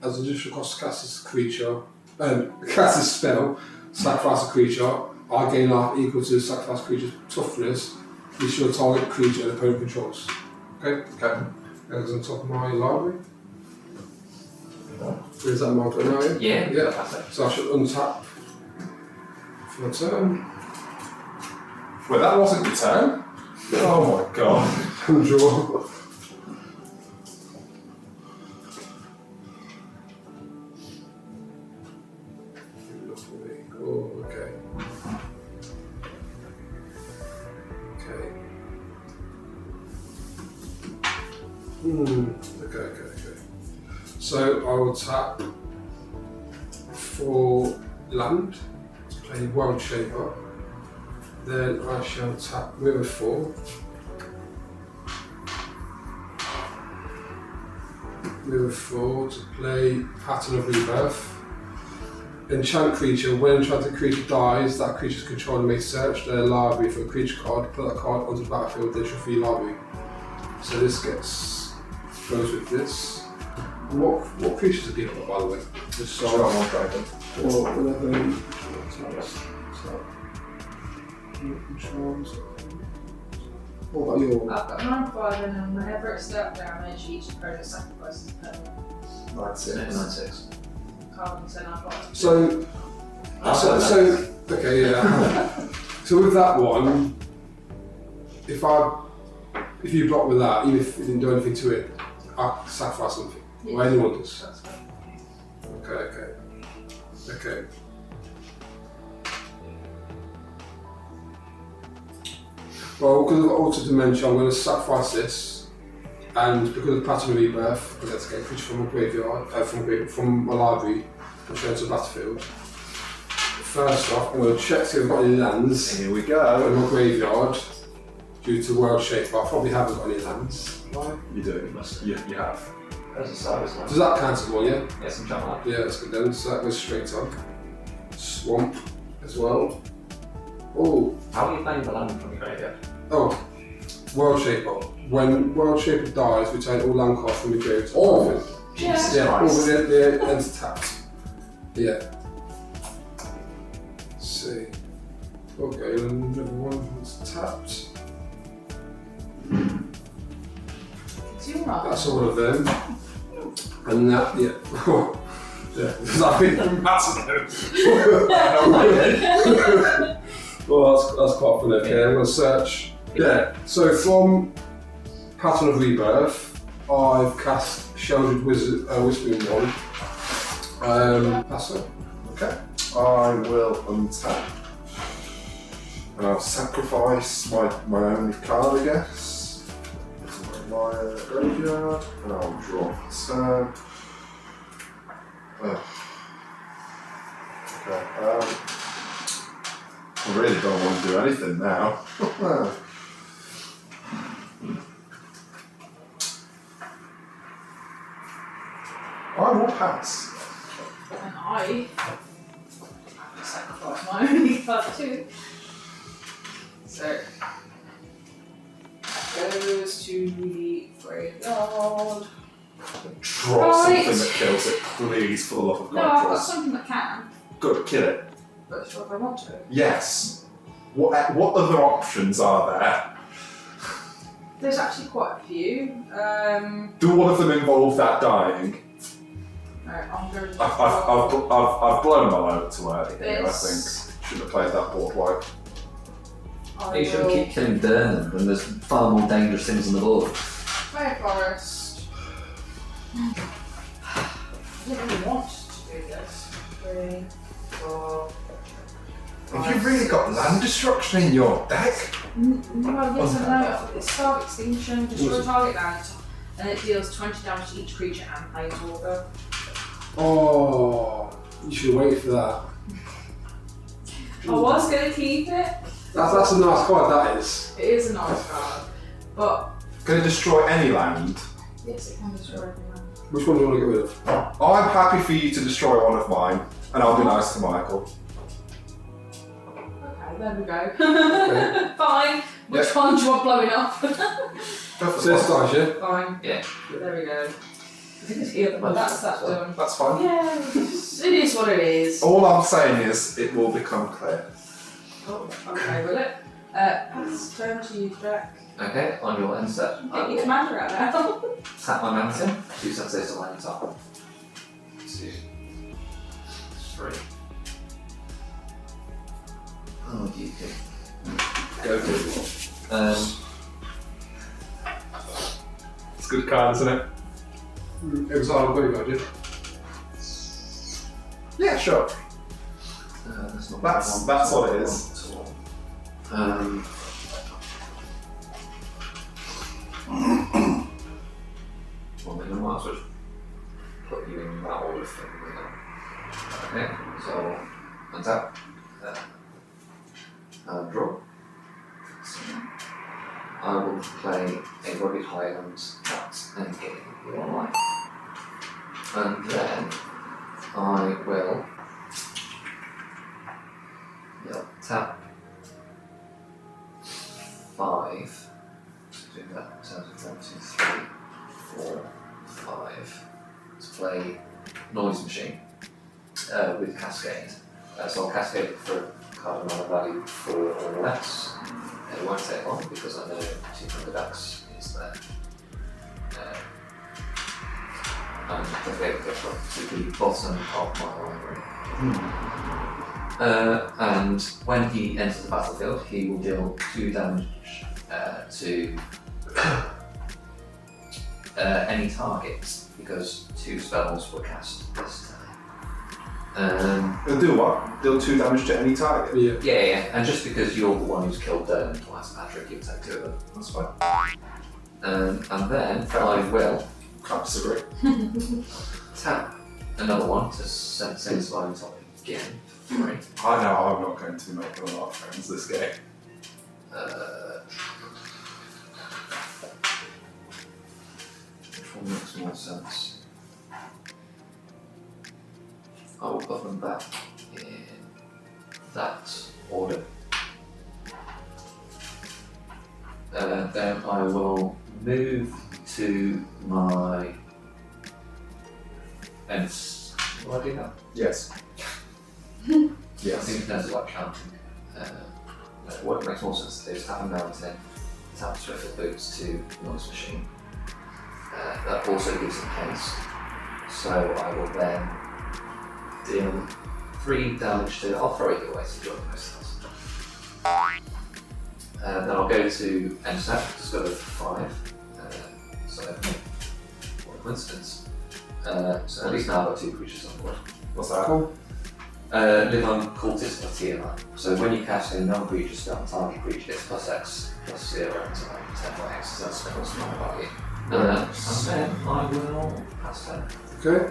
as additional cost to cast this creature, cast this spell, sacrifice a creature, I gain life equal to the sacrifice creature's toughness, which your target creature and opponent controls. Okay? Okay. That goes on top of my library. Where's that marked on now? Yeah, Yeah. fantastic. So I should untap for a turn. Wait, that wasn't your turn? Oh my god. And draw. Oh, okay. Okay. Okay. So I will tap for land to play World Shaper. Then I shall tap River 4. River 4 to play Pattern of Rebirth. Enchant creature. When enchanted creature dies, that creature's controller may search their library for a creature card, put that card onto the battlefield, then shuffle your library. So this goes with this. What creatures have you got, by the way? Just so Sure, one dragon. or whatever. What about your? I've got 9 5 and whenever it's dealt damage, each opponent sacrifices a penalty. 9-6. Carbon 10 I've got. So okay, yeah. So with that one, if you block with that, even if you didn't do anything to it, I sacrifice something. Or anyone does. That's fine. Okay. Well, because of Altered Dimension, I'm going to sacrifice this, and because of Pattern of Rebirth, because that's getting creature from a graveyard, from my library, and show it to the battlefield. First off, I'm going to check to see if I've got any lands Here we go. in my graveyard due to World Shape, but I probably haven't got any lands. Right? You do. You have. There's a service line. Does that count as well, yeah? Get some jump up. Yeah, that's good then. So that goes straight on. Swamp as well. Oh, How are you playing the land from your graveyard? World Shaper. When World Shaper dies, return all land cards from the graveyard. Jesus Yeah, all Christ. the ends tapped. Yeah. Let's see. Okay, another one that's tapped. It's your right. That's all of them. And that, yeah. Yeah, because I've been massive. Well, that's quite fun. Okay, I'm going to search. Yeah, so from Pattern of Rebirth, I've cast Sheldred Whispering One. Pass it. Okay. I will untap. And I'll sacrifice my only card, I guess. My graveyard. And I'll draw a turn. Okay. I really don't want to do anything now. I will pass. And I sacrifice my only card too. So that goes to the graveyard. Draw Right. something that kills it, please, for the love of No, God. I've Draw got something that can, Good, kill it. but it's what I want to. Yes. What other options are there? There's actually quite a few. Do one of them involve that dying? No, I'm going to. I've blown my load to early here, I It's- think. Should have played that board white. I You shouldn't will keep killing Durnan when there's far more dangerous things on the board. play a forest. I didn't really want to do this. 3, 4. Have you really got land destruction in your deck? Well, yes and no. It's Star Extinction, destroy target land, and it deals 20 damage to each creature and planeswalker. Oh, you should wait for that. I was going to keep it. That's a nice card, that is. It is a nice card, but Can it destroy any land? yes, it can destroy every land. Which one do you want to get rid of? I'm happy for you to destroy one of mine, and I'll be nice to Michael. Okay, there we go. Fine. Which one do you want blowing up? Go for So it's the nice, yeah? Fine. Yeah. There we go. I think it's here. But that's that done. That's fine. Yeah, it is what it is. All I'm saying is, it will become clear. Oh, okay, will it? Pass turn to you, Jack. Okay, on your end step, I Get your will commander out now. tap my mountain, 2 success to line top. 2, 3. Oh, DK. Go for it. It's a good card, isn't it? Exile graveyard, yeah? Yeah, sure. That's not That's what it is. Well, then I might as well put you in that order thing. Okay, so untap. Draw. So, I will play a Rugged Highlands at any game you online. And then I will tap 5. So do that in terms of 1, 2, 3, 4, 5. play Noise Machine with Cascade. So I'll Cascade it for a card amount of value 4 or less. It won't take long because I know 200x is there. And the favourite goes up to the bottom of my library. And when he enters the battlefield, he will deal 2 damage to any target, because 2 spells were cast this time. He'll do what? Deal 2 damage to any target? Yeah, and just because you're the one who's killed Durnan twice, Patrik, you'll take 2 of them. That's fine. And then I will Can't disagree. tap another one to send Slime Top again. 3. I know I'm not going to be making a lot of friends this game. Which one makes more sense? I will put them back in that order. Then I will move to my ends. Will I do that? Yes. I Yes. think in terms of like counting, what makes more sense to do is tap a mountain, tap Swift Boots to Noise Machine. That also gives them haste. So I will then deal 3 damage to. I'll throw it your way so you're the most else. Then I'll go to end step, just got a 5. So what a coincidence. So at least now I've got 2 creatures on board. What's that? Cool. Live on Cultist or Tiamat. So when you cast a non-creature spell, target creature gets +X, +0, so like 10 by X, so that's what's my value. And then I will pass turn. Okay.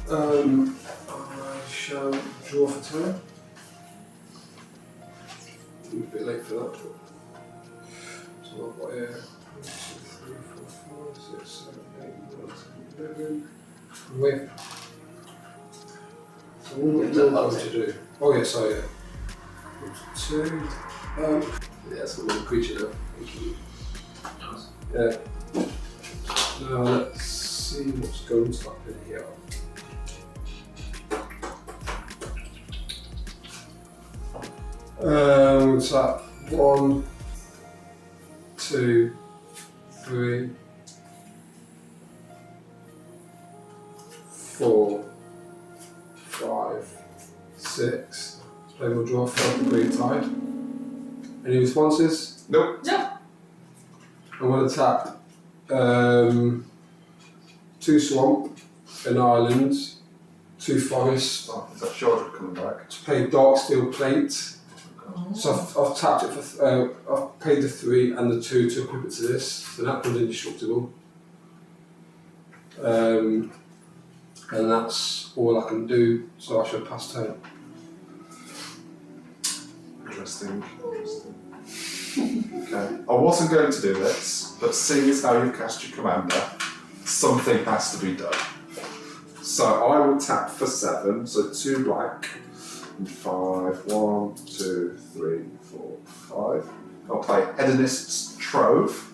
I shall draw for turn. A bit late for that. So I've got here 1, 2, 3, 4, 5, 6, 7, 8, 9, 10, 11. Wait. So what do you want to do? Oh yeah, so yeah. 2. Yeah, that's a little creature now. Yeah. Now let's see what's going to happen here. So that 1, 2, 3, 4, 5, 6. Play will draw for the green tide. Any responses? Nope. I'm going to tap 2 swamp, an island, 2 forest, Oh, is that Shordred coming back? to pay dark steel plate. So I've tapped it for, I've paid the 3 and the 2 to equip it to this, so that one's indestructible. And that's all I can do, so I should pass turn. Interesting. Okay. I wasn't going to do this, but seeing as how you've cast your commander, something has to be done. So I will tap for 7, so 2 black, and 5, 1, 2, 3, 4, 5. I'll play Hedonist's Trove.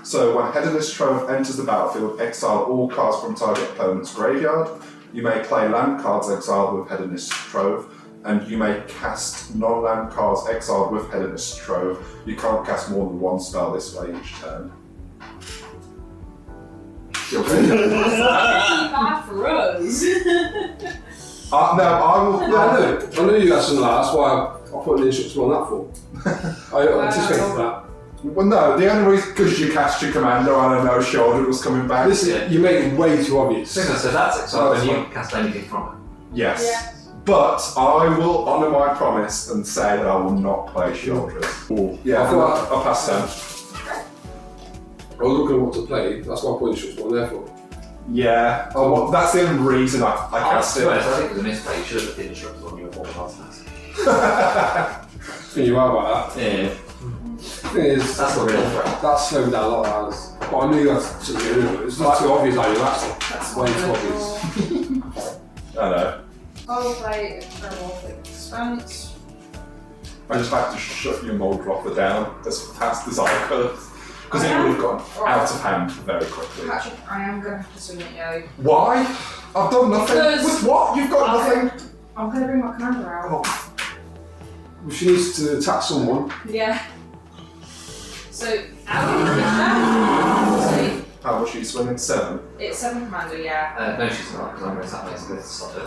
So when Hedonist's Trove enters the battlefield, exile all cards from target opponent's graveyard. You may play land cards exiled with Hedonist's Trove, and you may cast non-land cards exiled with Hedonist's Trove. You can't cast more than 1 spell this way each turn. You okay? Bad for us. No, I will. Yeah, I knew you had some of that, that's why I put an instruction on that for. I anticipated that. Well, no, the only reason because you cast your commander and I know Shordred was coming back. Listen, you make it way too obvious. So that's exciting when you fine. cast anything from it. Yes. Yeah. But I will honour my promise and say that I will not play Shordred. Yeah, I'll pass turn. I was looking at what to play, that's why I put instruction on there for. Yeah, that's the only reason I cast To be honest, it. I think it was a misplay. You should have put the instructions on your form of Think you are about that. Yeah. Thing is, That's the real threat. that's slowed down a lot of ours. But I knew you had to do it. It's not too obvious how you asked it. That's way too obvious. I know. I'll play a Metamorphic Expanse. I just have to shut your Muldrotha down as fast as I could. Because it would have gone out of hand very quickly. Patrik, I am going to have to swing at you. Why? I've done nothing. Because- With what? You've got nothing. I'm going to bring my commander out. Oh. Well, she needs to attack someone. Yeah. So, out of the How much are you swinging? 7. it's 7 commander, yeah. No, she's not, because I'm going to tap my to stop it.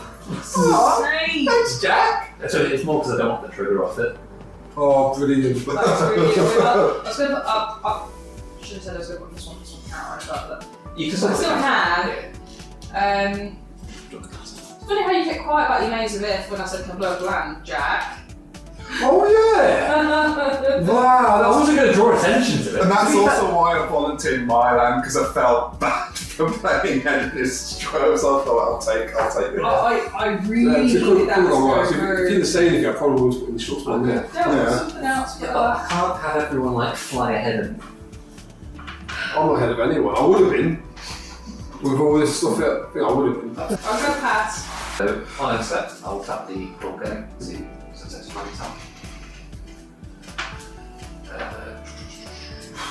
Oh, great! Thanks, Jack. So it's more because I don't want the trigger off it. Oh, brilliant. That's really good. I was going to put up. Should have said I was going to put this one counter on it, You can but I still can. Yeah. It's funny how you get quiet about your names of Earth when I said can blow up land, Jack. Oh yeah. Wow. I wasn't going to draw attention to it. And that's also why I volunteered my land, because I felt bad for playing Endless Strokes. I thought I'll take it. I really It's a needed good that to one, right. go So if you through. didn't say anything, I probably would have put in the short one there. There was something else, Yeah, but but I can't have everyone like fly ahead of me. I'm not ahead of anyone. I would have been. With all this stuff, I think I would have been. I'll go past. So, on a step, I'll tap the call game to successfully tap.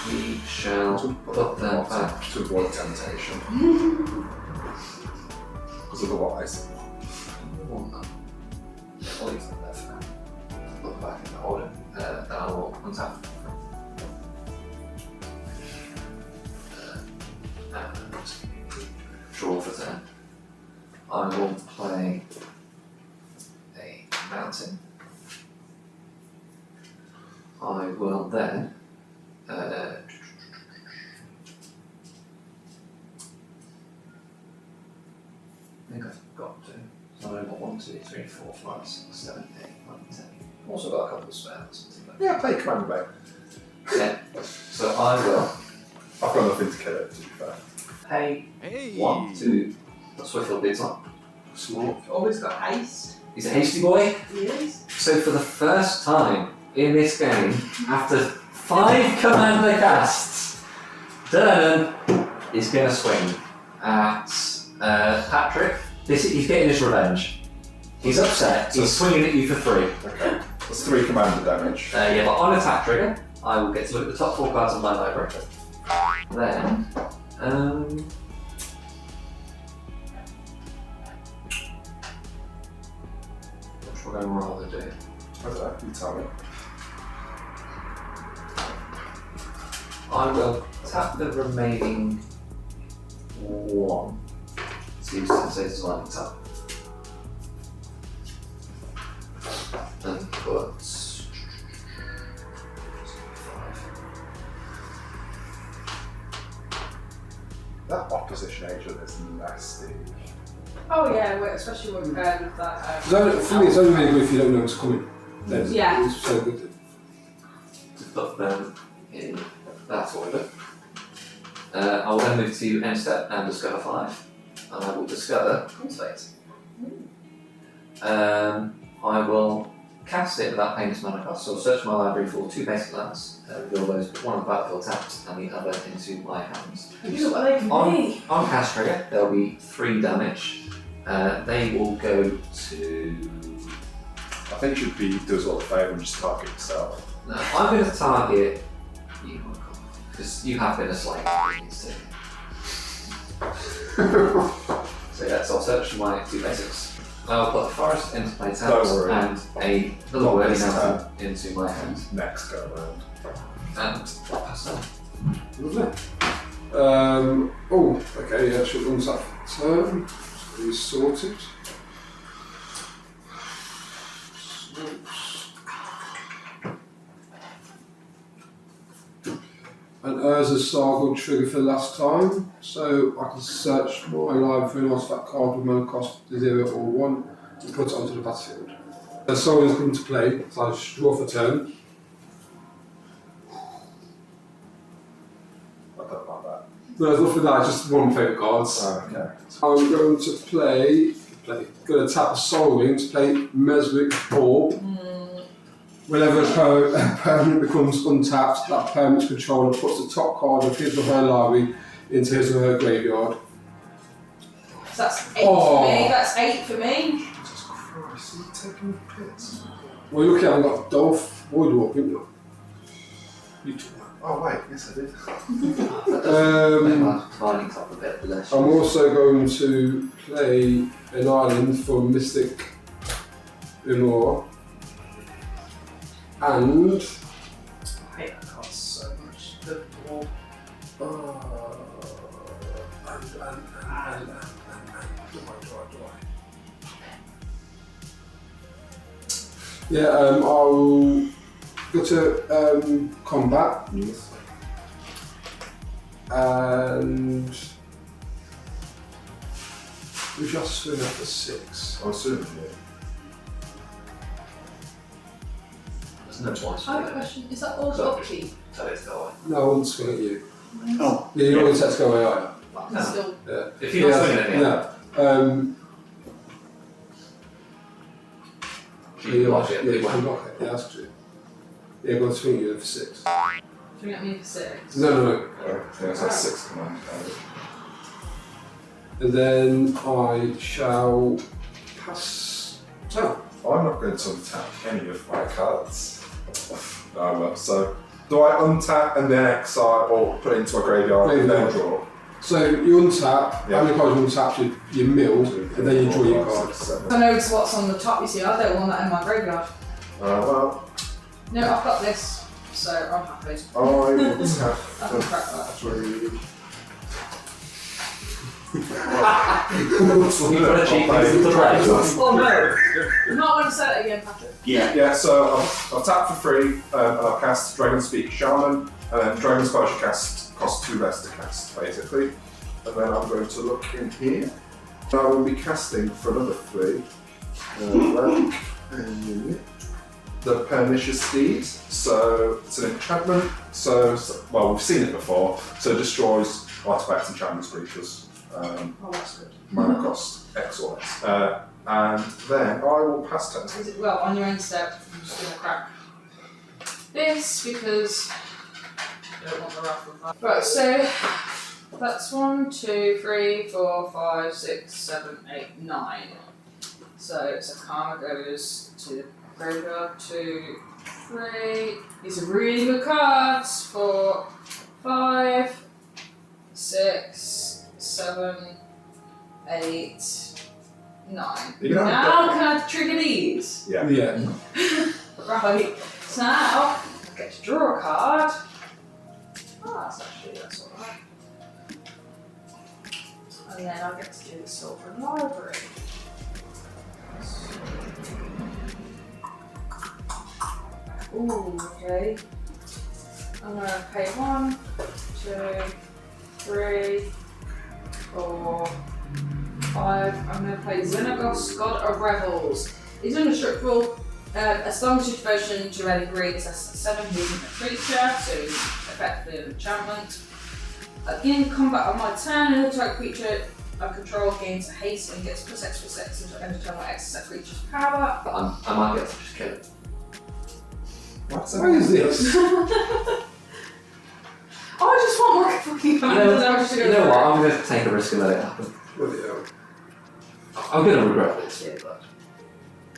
We shall put them back. To avoid temptation. Because otherwise. I'll leave them there for now. Put them back in the order. Then I will untap. And draw for turn. I will play a mountain. I will then I think I've got to. So I've got 1, 2, 3, 4, 5, 6, 7, 8, 9, 10. Also got a couple of spells. Yeah, play Commander Bay. Yeah. So I will I've got nothing to kill it, to be fair. pay 1 to Swiftfoot bids on. Smart. Always got haste. He's a hasty boy. Yes. So for the first time in this game, after 5 commander casts, Durnan is going to swing at Patrik. He's getting his revenge. He's upset. He's swinging at you for 3. Okay. That's 3 commander damage. Yeah, but on attack trigger, I will get to look at the top 4 cards of my library. Then, which we're going to rather do. I don't know, you tell me. I will tap the remaining 1 to use Sensei's Lightning Tap. And put 5. That opposition agent is nasty. Oh yeah, well, especially when paired with that. For me, it's only really good if you don't know what's coming. Then Yeah. It's so good. To put them in that order. I will then move to end step and discover 5. And I will discover Cultivate. I will cast it without paying its mana cost, so I'll search my library for 2 basic lands, reveal those, put one on the battlefield tapped and the other into my hands. You know what they can be. On cast trigger, there'll be 3 damage. They will go to. I think you should do us all a favour and just target yourself. No, I'm going to target you, because you have been a slave in these 2. So yeah, so I'll search my 2 basics. I'll put a forest into my tabs Don't worry. and a little Not wordy this mountain into my hand. Next go around. And pass on. Lovely. Oh, okay, yeah, short one's up. Turn. He's sorted. And Urza's Saga trigger for the last time, so I can search my library and ask that card with mana cost 0 or 1 and put it onto the battlefield. Someone's come to play, so I just draw for turn. I don't like that. No, there's nothing like that, just one of my favourite cards. Oh, okay. I'm going to play, going to tap a Soul Ring to play Meswick Orb. Whenever a permanent becomes untapped, that permanent's controller puts the top card of his or her library into his or her graveyard. So that's 8 for me. That's 8 for me. Jesus Christ, are you taking the piss? Well, you're looking at I've got Dolph Voidwalk, haven't you? You took that. Oh wait, yes I did. Tidying up a bit of the I'm also going to play an island for Mystic Umor. And I hate that card so much. The dwarf. Yeah, I'll go to combat Yes. and we just swing up to 6. I assume, yeah. There's no twice. I have a question. Is that also upkeep? Tell it to go away. No, I wouldn't swing at you. Oh. Yeah, you're not going to set to go away, are But I'm No. still. you? Yeah. If you're not swinging at me, No. you block it. Yeah, You you can won't. block it. Yeah, that's true. Yeah, I'm going to swing you for 6. Swing at me for 6. No. Yeah, so that's 6 command. And then I shall pass. So, I'm not going to untap any of my cards. No, so do I untap and then exile or put it into a graveyard and then draw? so you untap. Yeah. How many cards you untap? You mill, and then you draw your card. I know what's on the top, you see. I don't want that in my graveyard. Well, No, I've got this, so I'm happy. I will tap I can crack that. 3. You've got a cheap piece to play. Oh no! I'm not going to say it again, Patrick. Yeah, so I'll tap for 3 and I'll cast Dragon Speak Shaman, and then Dragon Exposure cast costs 2 less to cast, basically. And then I'm going to look in here. I will be casting for another 3. The Pernicious Steed. So it's an enchantment. So well, we've seen it before. So it destroys artifacts, enchantments, creatures. Oh, that's good. Mana cost X or X. And then I will pass turn. Is it, well, on your end step, I'm just going to crack this because I don't want the raffle. Right, so that's 1, 2, 3, 4, 5, 6, 7, 8, 9. So karma goes to the graveyard, 2, 3. These are really good cards for 5, 6, 7, 8, 9. You can have Now can I trigger these? Yeah. Right. So now I get to draw a card. Oh, that's alright. And then I get to do the Silver Library. Ooh, okay. I'm gonna pay 1, 2, 3, 4, 5. I'm going to play Xenagos, God of Revels. He's indestructible. As long as your devotion to red and green is less than 7, he isn't a creature, so he's effectively an enchantment. At the beginning of combat on my turn, an all-type creature I control gains a haste and gets +X/+X into any time I exercise that creature's power. But I might get to just kill it. What's What is this? I just want like a fucking You know what? I'm going to take a risk and let it happen. Bloody hell. I'm going to regret this, yeah, but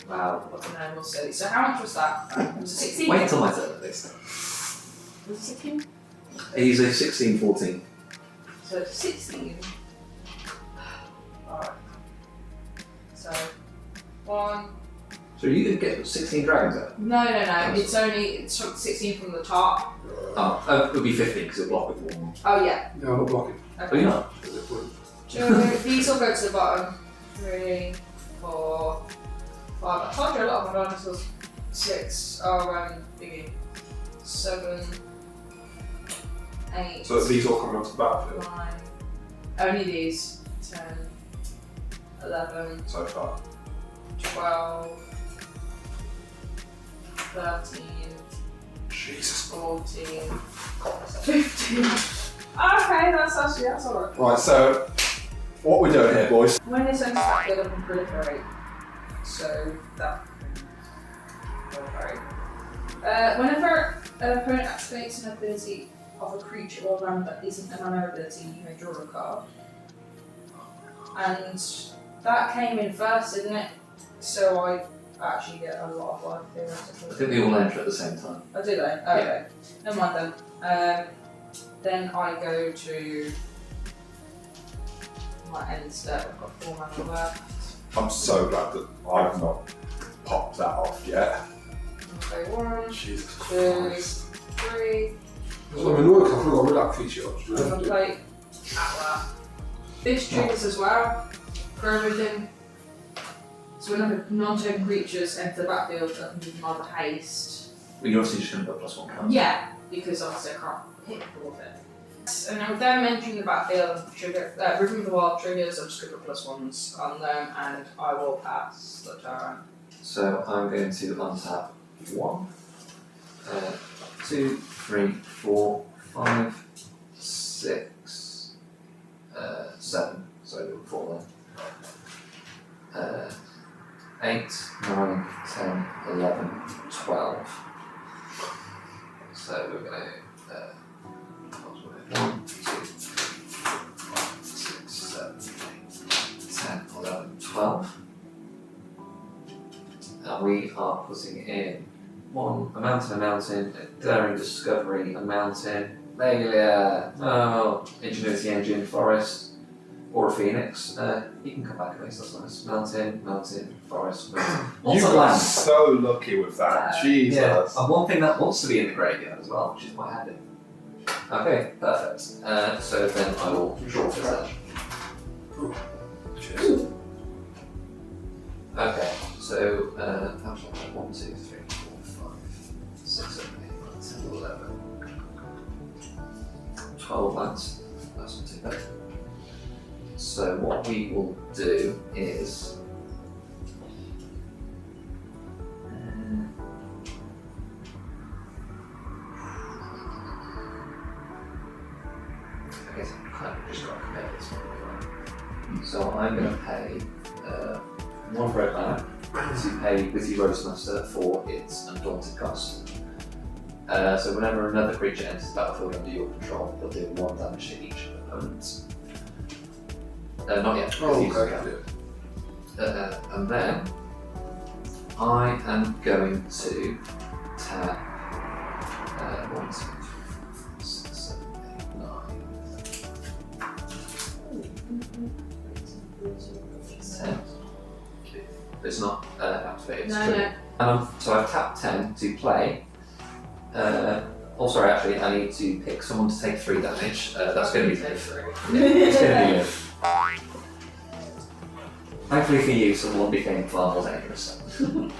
Wow, and then we'll see. So how much was that? Was it 16? wait till my turn at least. Was it 16? He's a 16, 14. So it's 16. Alright. So 1. So you could get 16 dragons out? No. It's 16 from the top. Oh, it would be 15 because it'll block with 1. Oh yeah. No, I'm not blocking. But you're not. So these will go to the bottom. 3, 4, 5. I told you a lot of my dinosaurs. 6 are thingy. 7, 8. So these all come onto the battlefield 9. Only these. 10, 11, so far. 12, 13, Jesus. 14, 15. Okay, that's alright. Right, so what we're doing here, boys? When is that build up and proliferate? So that can proliferate. Whenever an opponent activates an ability of a creature or land that isn't a mana ability, you may draw a card. And that came in first, didn't it? So I actually get a lot of life theoretically. I think they all enter at the same time. Oh, do they? Oh, okay. Never mind then. Then I go to my end step. I've got 4 mana left. I'm so glad that I've not popped that off yet. Okay, 1, Jesus 2, Christ. 3. I'm annoyed because I forgot with that creature. I'm gonna play Atla. This triggers as well for everything. So whenever non-token creatures enter the battlefield, I can give them either haste. Well, you're obviously just going to put +1 card. Yeah, because obviously I can't hit all of it. And now with them entering the battlefield, trigger, Rhythm of the Wild triggers, I'm just going to put +1s on them, and I will pass the turn. So I'm going to untap 1, 2, 3, 4, 5, 6, 7. Sorry, there were 4 then. 8, 9, 10, 11, 12. So we're going to 1, 2, 3, 4, 5, 6, 7, 8, 10, 11, 12. And we are putting in a mountain, a daring discovery, a mountain, failure, ingenuity engine, forest, or a phoenix. You can come back at least, that's nice. Mountain, forest, mountain. Lots You of got land. so lucky with that. Jesus. Yeah, and one thing that wants to be in the graveyard as well, which is quite handy. Okay, perfect. So then I will draw for that. Cheers. Okay, so how much? 1, 2, 3, 4, 5, 6, 7, 8, 9, 10, 11, 12 lands. That's not too bad. So what we will do is I guess I kind of just got to commit this one. So I'm going to pay 1 red mana to pay Wizzy Roastmaster for its Undaunted cost. So whenever another creature enters the battlefield under your control, it'll do 1 damage to each opponent. Not yet, because he's and then I am going to tap 1, 2, 3, 4, 6, 7, 8, 9. 10. It's not activated. No. So I've tapped 10 to play. Sorry, actually, I need to pick someone to take 3 damage. That's going to be Liv. Yeah, it's going to be Liv. Thankfully for you, someone became far more dangerous. And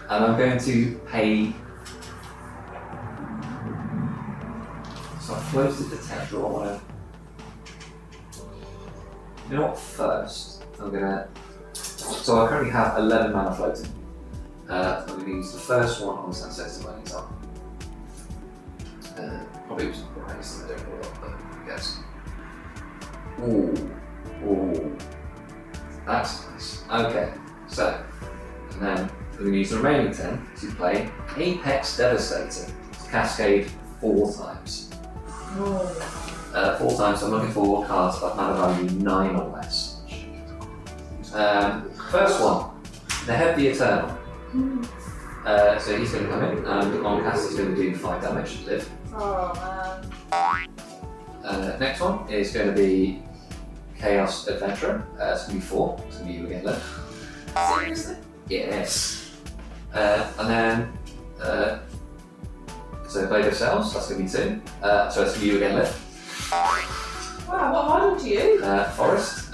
I'm going to pay. So I floated the 10 draw one. You know what? First, I'm gonna. So I currently have 11 mana floating. I'm going to use the first one on Sunset when it's up. Probably was not haste, I don't know what, but I guess. Ooh. That's nice. Okay, so, and then we're going to use the remaining 10 to play Apex Devastator. Cascade 4 times. 4 times, so I'm looking for cards that mana value 9 or less. First one, the Head the Eternal. So he's going to come in, and on cast he's going to do 5 damage, Liv. Oh man. Next one is going to be Chaos Adventurer. It's going to be 4. It's going to be you again, Liv. Seriously? Yes. And then, so Blade of Cells, that's going to be 2. So it's going to be you again, Liv. Wow, what happened to you? Forest.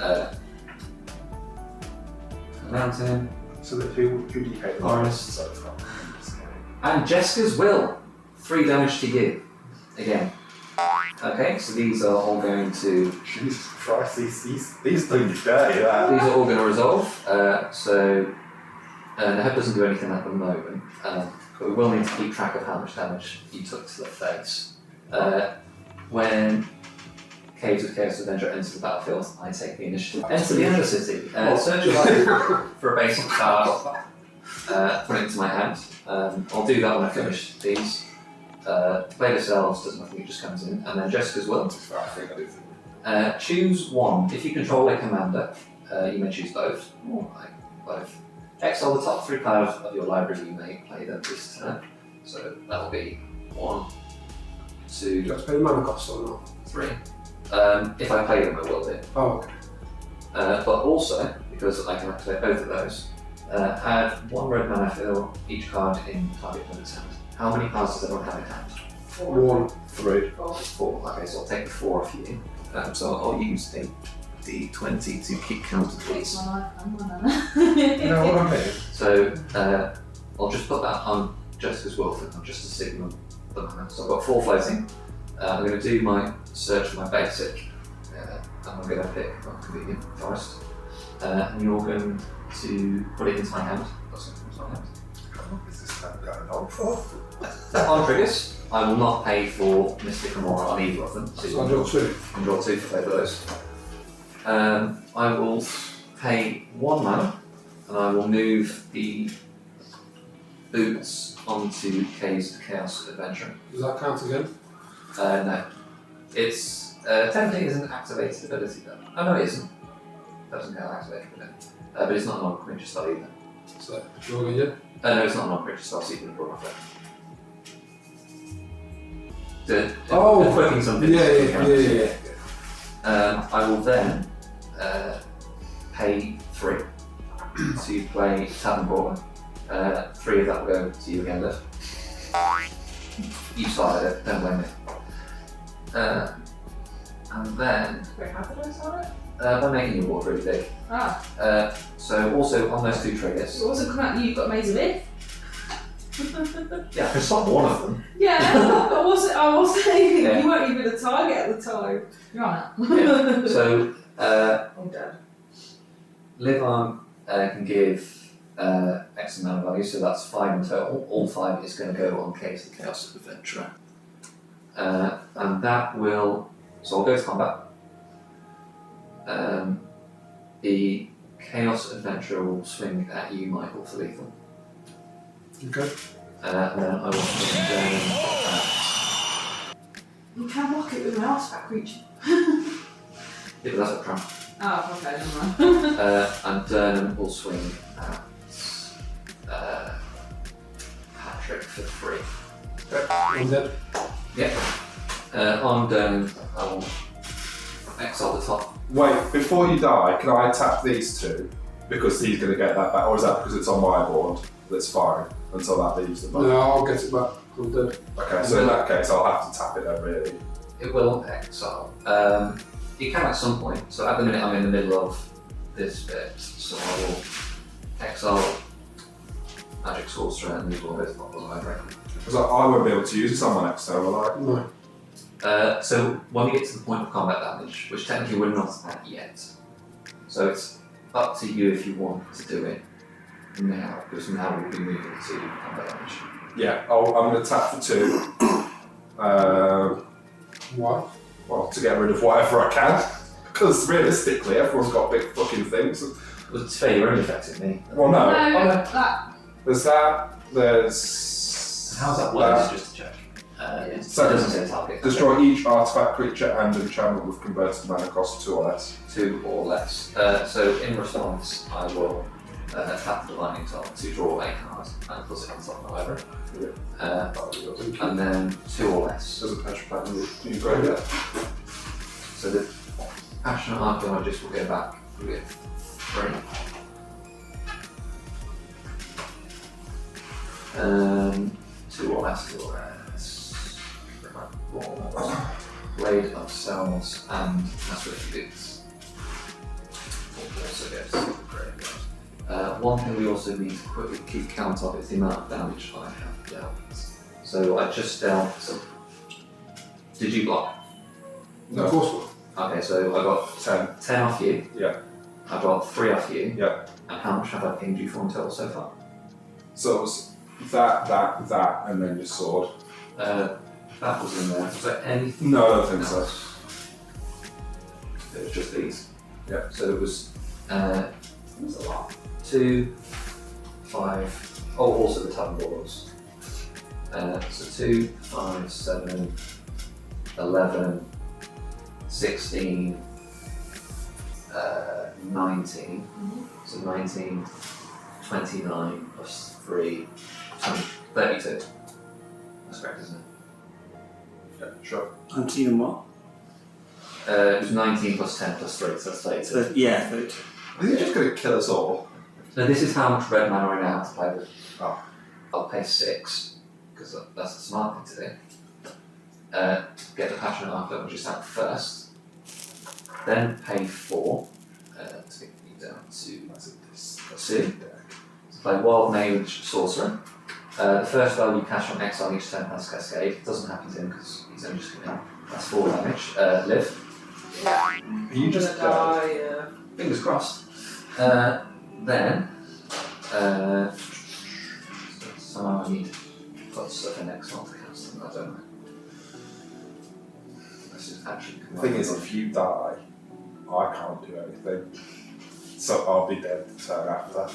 Mountain. So that who do you pay the Forest. so far? And Jessica's Will. 3 damage to you. Again. Okay, so these are all going to. Jesus Christ, these things dirty. These are all going to resolve. So the head doesn't do anything at the moment, but we will need to keep track of how much damage you took to the face. When Caves of Chaos Adventure enters the battlefield, I take the initiative. Enter the Undercity. Search for a basic card. Put it into my hand. I'll do that when I finish these. Blade of Cells does nothing, it just comes in. And then Jessica's Will. Choose one. If you control a commander, you may choose both. Or both. exile the top 3 cards of your library. You may play them this turn. So that'll be 1, Do you 2, have to pay mana cost or not? 3. If I play them, I will do. Oh, okay. But also, because I can activate both of those, add 1 red mana fill each card in target opponent's hand. How many cards does everyone have in hand? 1. 3. 4. Okay, so I'll take the 4 off you. So I'll use a D20 to keep count of It's these. my life, I'm one You know what I mean? So I'll just put that on Jessica's Wilford, just to signal the mana. So I've got 4 floating. I'm going to do my search for my basic. And I'm going to pick a convenient forest. And you're going to put it into my hand. That's into my hand. What is this time going on for? On triggers, I will not pay for Mystic Remora on either of them. So I draw 2. You can draw 2 for both of those. I will pay 1 mana, and I will move the boots onto Kay's Chaos Adventure. Does that count again? No. It's technically is an activated ability though. Oh no, it isn't. Doesn't count activated ability. But it's not a non-creature spell either. So, draw again, yeah? No, it's not a non-creature spell, so you can draw off it. Oh, equipping something. Yeah. I will then pay 3 to play Tavern Brawler. 3 of that will go to you again, Liv. You started it, don't blame me. And then, Wait, how did I start it? by making your ward really big. Ah, So also on those 2 triggers. it wasn't come out. You've got amazing myth. Yeah, I can stop one of them. Yeah, I wasn't even. Yeah. You weren't even a target at the time. You're on it. Yeah. So I'm dead. Live on can give X amount of value, so that's 5 in total. All 5 is going to go on Case the Chaos Adventurer. And that will. So I'll go to combat. The Chaos Adventurer will swing at you, Michael, for lethal. Okay. And then I will swing down at. You can block it with an artifact creature. Yeah, but that's a trap. Oh, okay, never mind. And Durnan will swing at Patrik for 3. I'm dead. Yep. On Durnan, I will exile the top. Wait, before you die, can I tap these 2? Because he's going to get that back. Or is that because it's on my board that's fine until that leaves the board? No, I'll get it back. I'm dead. Okay, so in that case, I'll have to tap it then, really. It will exile. You can at some point. So at the minute, I'm in the middle of this bit, so I will exile Magic Sorcerer and use all those bottles of library. Because I won't be able to use this on my next turn, will I? No. So when we get to the point of combat damage, which technically we're not at yet, so it's up to you if you want to do it now, because now we'll be moving to combat damage. Yeah, I'm going to tap for 2. Why? Well, to get rid of whatever I can. Because realistically, everyone's got big fucking things. Well, to be fair, you're only affecting me. Well, no. that. There's that. There's. How's that work? Just to check. It So- doesn't say target. Destroy each artifact, creature, and enchantment with converted mana cost 2 or less. 2 or less. So in response, I will tap the lightning top to draw a card and put it on top of my library. And then 2 or less. There's a passion plan. Do you grade it? So the Passionate Archaeologist will go back with 3. 2 or less, 2 or less. Blade of Cells and Masterity Boots. Also goes to the graveyard. One thing we also need to quickly keep count of is the amount of damage I have dealt. So I just dealt. Did you block? No. Of course not. Okay, so I got 10 off you. Yeah. I got 3 off you. Yeah. And how much have I pinged you for in total so far? So it was that, and then your sword. That was in there. Was there anything? No, I don't think so. It was just these. Yeah. So it was a lot. 2, 5. Oh, also the tavern borders. So 2, 5, 7, 11, 16, 19. So 19, 29 plus 3, 32. That's correct, isn't it? Yeah, sure. 19 and what? It was 19 plus 10 plus 3, so that's 32. Yeah, 32. Is he just going to kill us all? So this is how much red mana I now have to play with. Oh. I'll pay 6, because that's the smart thing to do. Get the passionate marker, which is out first. Then pay 4 to get you down to That's 2. To play Wild Mage Sorcerer. The first spell you cast from exile each turn has Cascade. It doesn't happen to him because he's only just coming in. That's 4 damage. Live. Yeah. Are you just dead? die, yeah. Fingers crossed. Then, somehow I need got stuff in exile to cast them, I don't know. This is actually The thing is, if you die, I can't do anything. So I'll be dead the turn after.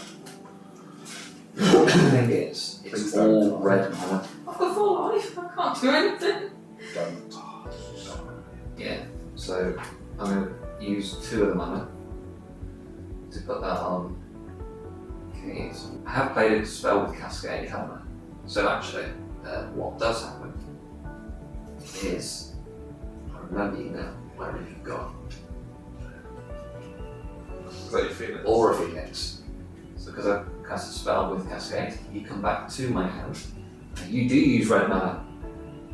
The thing is, it's Please don't all die. red mana. I've got full life, I can't do anything. Don't. Yeah, so I'm going to use 2 of the mana to put that on keys. I have played a spell with Cascade, haven't I? So actually, what does happen is, I remember you now, where have you gone? Is that your feeling? Aura Phoenix. So because I cast a spell with Cascade, you come back to my hand, and you do use red mana.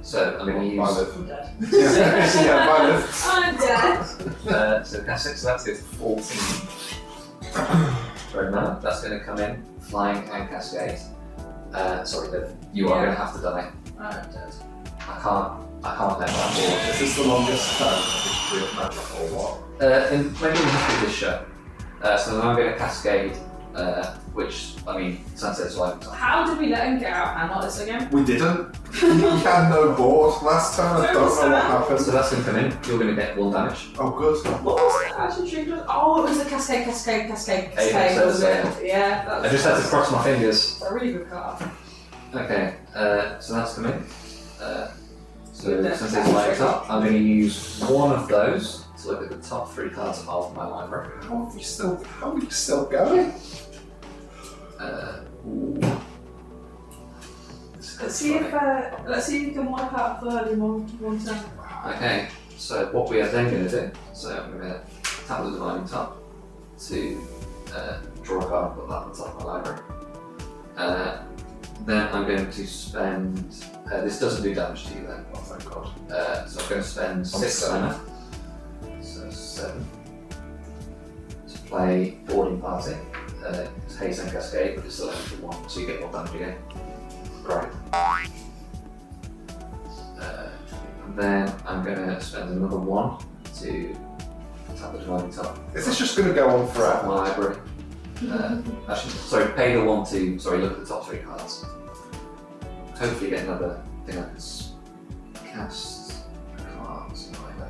So I'm going to I use... live. I'm dead. Yeah, I live. I'm dead. So Cascade, so that's good for 14. Red mana, that's going to come in, flying and Cascade. Sorry, Liv, you are Yeah. going to have to die. I'm dead. I can't let that forward. Is this the longest turn in the history of Magic or what? Maybe in the history of this show. So then I'm going to Cascade, which, I mean, Sunset's like... How did we let him get out and not this again? We didn't. We had no board last turn. I don't know what happened. So that's going to come in, you're going to get 1 damage. Oh, good. What was it actually triggered? Oh, it was the cascade, so wasn't it? Yeah, that's I just had to cross my fingers. a really good card. Okay, so that's come in. So Good, since that's it's lights true. up, I'm going to use 1 of those to look at the top 3 cards of my library. How are you still going? Let's see if you can wipe out 30 in one turn. Okay, so what we are then going to do, so I'm going to tap the dividing top to draw a card and put that on the top of my library. Then I'm going to spend, this doesn't do damage to you then, Oh, thank God. so I'm going to spend 6 mana, so 7, to play Boarding Party. It's Haze and Cascade, but it's still only for 1, so you get more damage again. Right. And then I'm going to spend another 1 to tap the dividing top. Is this just going to go on Top forever? my library. Actually, sorry, pay the 1 to, sorry, look at the top 3 cards. Hopefully get another thing I can cast cards either.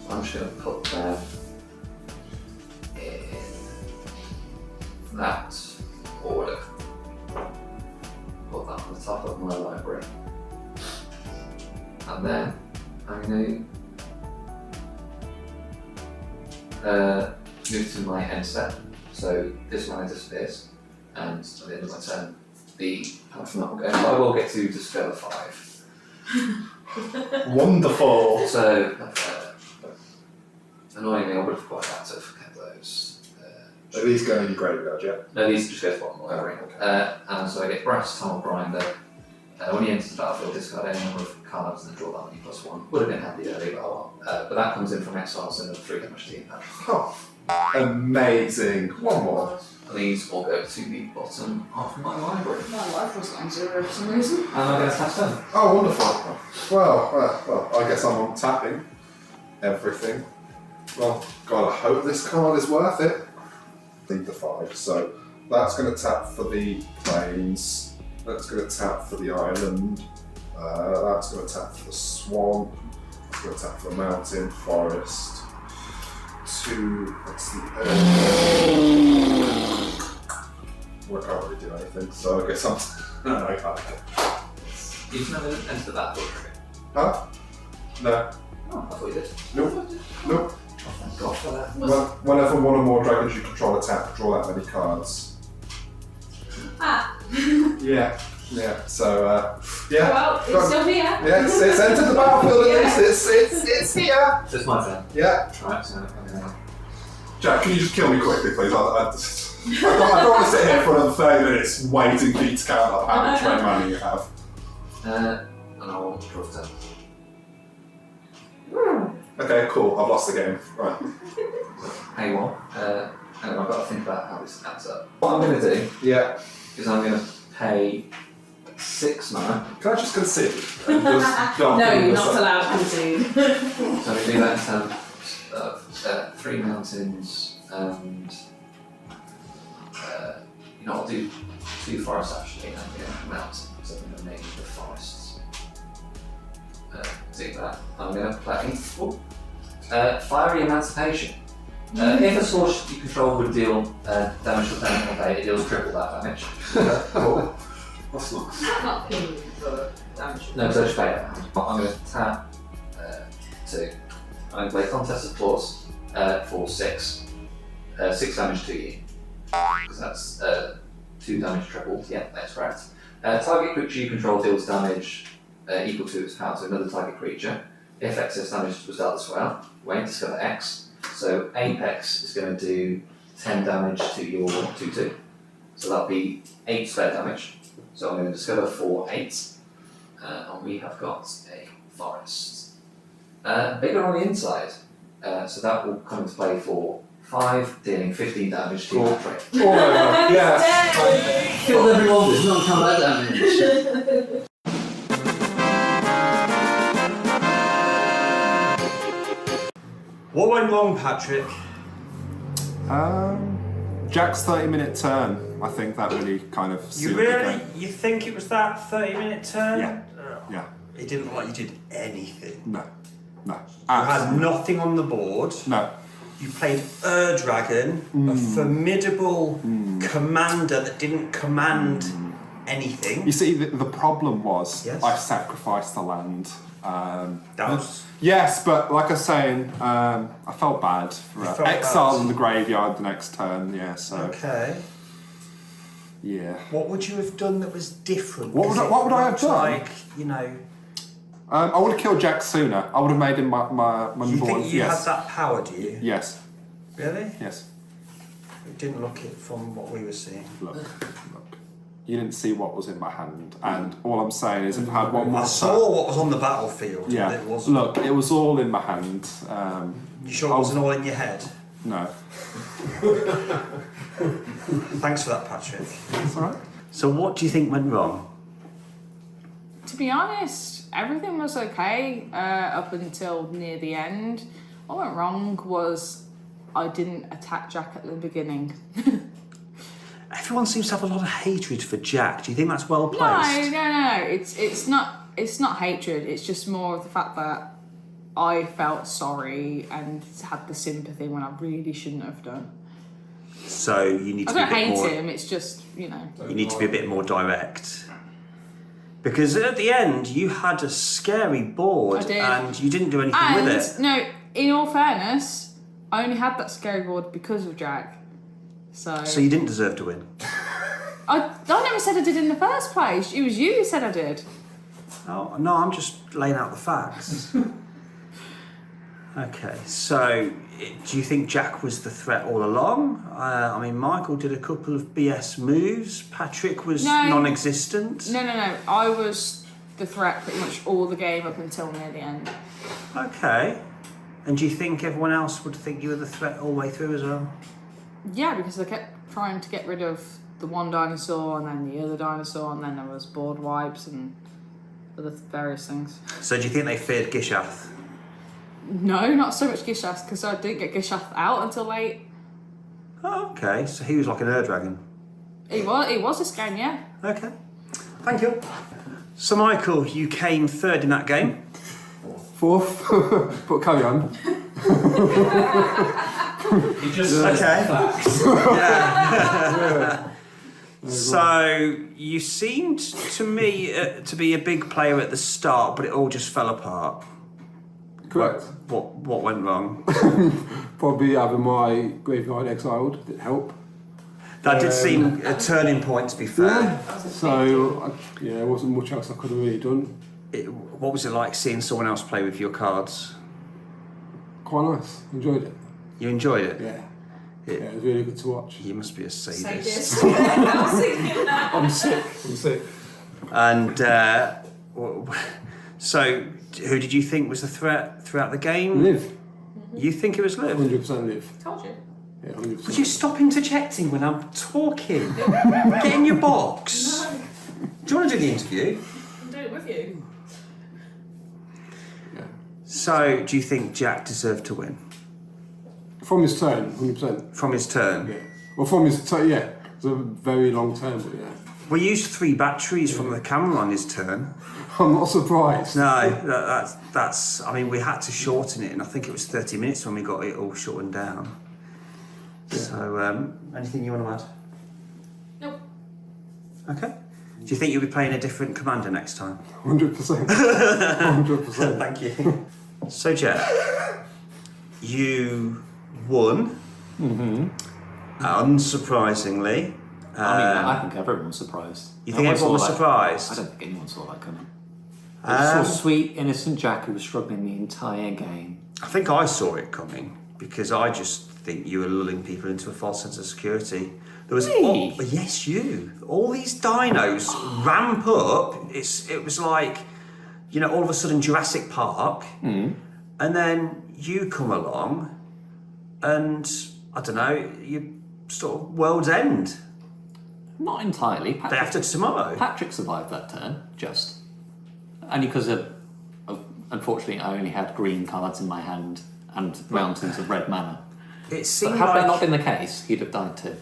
So I'm just going to put them in that order. Put that on the top of my library. And then I'm going to move to my end step. So this mana disappears, and at the end of my turn, I will get to discover 5. Wonderful. So, annoyingly, I would have quite had to have kept those. Are these going in your graveyard yet? No, these just go to bottom of the library. Okay. And so I get Brass Tunnel Grinder. When you enter the battlefield, discard any number of cards and draw that many +1. Would have been handy early, but oh well. But that comes in from exile, so another 3 damage to the impact. Oh, amazing. One more. And these all go to the bottom of my library. My life was on 0 for some reason. And I'm going to tap them. Oh, wonderful. Well, I guess I'm on tapping everything. Well, God, I hope this card is worth it. Need the 5, so that's going to tap for the plains. That's going to tap for the island. That's going to tap for the swamp. That's going to tap for the mountain, forest. 2. That's the well, I can't really do anything, so I guess I'm. No, I can't. You can never enter the battlefield trigger. Huh? No. Oh, I thought you did. Nope. Nope. Oh, Thank God for that. Whenever one or more dragons you control attack, draw that many cards. Ah. Yeah. So yeah. Well, it's still here. Yeah, it's entered the battlefield at least. It's here. So it's my turn. Yeah. Right, so I'm gonna... Jack, can you just kill me quickly, please? I don't want to sit here for another 30 minutes waiting for you to count up how much red money you have. And I'll draw a turn. Okay, cool. I've lost the game. Right. Hang on. Hang on, I've got to think about how this adds up. What I'm going to do Yeah. is I'm going to pay 6 mana. Can I just concede? And just No, you're this not up? allowed to concede. So I'm going to do that in terms of 3 mountains and I'll do 2 forests actually and a mountain because I'm going to name the forests. Do that. I'm going to play Fiery Emancipation. If a source you control would deal damage to the planet on play, it deals triple that damage. Cool. That's nice. Not paying for damage. No, so just pay that damage. I'm going to tap 2. I'm going to play Contest of Claws for 6. 6 damage to you. Because that's 2 damage tripled. Yeah, that's correct. Target creature you control deals damage equal to its power to another target creature. If excess damage was dealt this way, discover X. So Apex is going to do 10 damage to your 2/2. So that'll be 8 spare damage. So I'm going to discover for 8. And we have got a forest. Bigger on the inside. So that will come into play for 5, dealing 15 damage to Patrik. Oh my god, yes! Kill everyone with non-combat damage. What went wrong, Patrik? Jack's 30-minute turn. I think that really kind of You sealed the really? game. You think it was that 30-minute turn? Yeah. Oh. Yeah. It didn't look like you did anything. No. You had nothing on the board. No. You played Dragon, a formidable commander that didn't command anything. You see, the problem was Yes. I sacrificed the land. That was... Yes, but like I was saying, I felt bad for You felt exile bad. in the graveyard the next turn. Yeah, so Okay. yeah. What would you have done that was different? What would 'Cause I- what it would I have looked done? Like, you know... I would have killed Jack sooner. I would have made him my You number one. think you Yes. had that power, do you? Yes. Really? Yes. It didn't look it from what we were seeing. Look. You didn't see what was in my hand, and all I'm saying is, if I had one more. I saw what was on the battlefield. Yeah. It wasn't. Look, it was all in my hand. You sure it wasn't all in your head? No. Thanks for that, Patrik. It's all right. So, what do you think went wrong? To be honest, everything was okay up until near the end. What went wrong was I didn't attack Jack at the beginning. Everyone seems to have a lot of hatred for Jack. Do you think that's well placed? No. It's not hatred. It's just more of the fact that I felt sorry and had the sympathy when I really shouldn't have done. So you need I to don't be a bit hate more. him. It's just you need to be a bit more direct. Because at the end, you had a scary board I did. and you didn't do anything And with it. no, in all fairness, I only had that scary board because of Jack. So you didn't deserve to win. I never said I did in the first place. It was you who said I did. Oh, no, I'm just laying out the facts. Okay, so do you think Jack was the threat all along? I mean, Michael did a couple of BS moves. Patrik was No. non-existent. No. I was the threat pretty much all the game up until near the end. Okay. And do you think everyone else would think you were the threat all the way through as well? Yeah, because they kept trying to get rid of the one dinosaur and then the other dinosaur, and then there was board wipes and other various things. So do you think they feared Gishath? No, not so much Gishath, because I didn't get Gishath out until late. Oh, okay, so he was like an Dragon. He was this game, yeah. Okay, thank you. So Michael, you came third in that game. Fourth, but carry on. You just said Okay. facts. Yeah. So you seemed to me to be a big player at the start, but it all just fell apart. Correct. What went wrong? Probably having my graveyard exiled didn't help. That did seem a turning point, to be fair. So, there wasn't much else I could have really done. What was it like seeing someone else play with your cards? Quite nice. Enjoyed it. You enjoyed it? Yeah. It was really good to watch. You must be a sadist. Sadist. I was thinking that. I'm sick. And so, who did you think was the threat throughout the game? Live. You think it was Liv? 100% live. Told you. Yeah, 100%. Would you stop interjecting when I'm talking? Get in your box. No, Do you want to do the interview? I'm doing it with you. Yeah. So, do you think Jack deserved to win? From his turn, 100%. From his turn? Yeah. Well, from his turn, yeah. It was a very long turn, but yeah. We used 3 batteries from the camera on his turn. I'm not surprised. No, that's. I mean, we had to shorten it, and I think it was 30 minutes when we got it all shortened down. Yeah. So, anything you want to add? Nope. Okay. Do you think you'll be playing a different commander next time? 100%. 100%. Thank you. So, Jeff, you won. Unsurprisingly. I think everyone's surprised. You think everyone was surprised? I don't think anyone saw that coming. I saw sweet, innocent Jack who was struggling the entire game. I think I saw it coming because I just think you were lulling people into a false sense of security. There was Me? yes, you. All these dinos ramp up. It was like, all of a sudden Jurassic Park, and then you come along, and I don't know, you sort of World's End. Not entirely. Day after tomorrow. Patrik survived that turn, just. Only because of unfortunately, I only had green cards in my hand and mountains of red mana. It seemed But had that not like been the case, he'd have died too.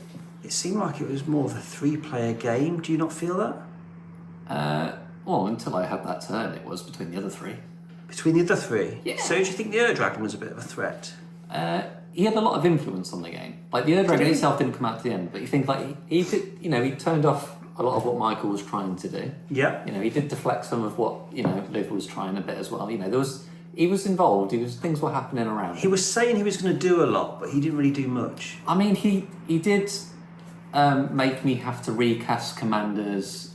it seemed like it was more of a 3-player game. Do you not feel that? Well, until I had that turn, it was between the other 3. Between the other 3? Yeah. So do you think the Ur Dragon was a bit of a threat? He had a lot of influence on the game. Like the Ur Dragon itself didn't come out to the end, but you think like he did, he turned off a lot of what Michael was trying to do. Yeah. He did deflect some of what Liv was trying a bit as well. He was involved. Things were happening around. He was saying he was going to do a lot, but he didn't really do much. I mean, he did make me have to recast commanders.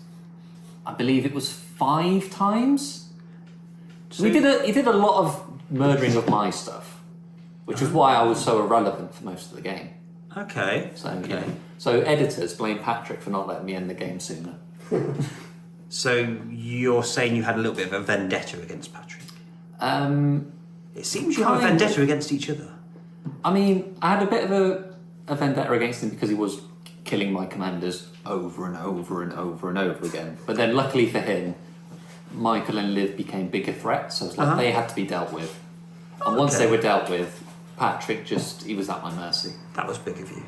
I believe it was 5 times. So he did a lot of murdering of my stuff, which is why I was so irrelevant for most of the game. Okay. So so editors blame Patrik for not letting me end the game sooner. So you're saying you had a little bit of a vendetta against Patrik? It seems you have a kind vendetta against each other. I mean, I had a bit of a vendetta against him because he was killing my commanders over and over and over and over again. But then luckily for him, Michael and Liv became bigger threats, so it's like they had to be dealt with. And once they were dealt with, Patrik he was at my mercy. That was big of you.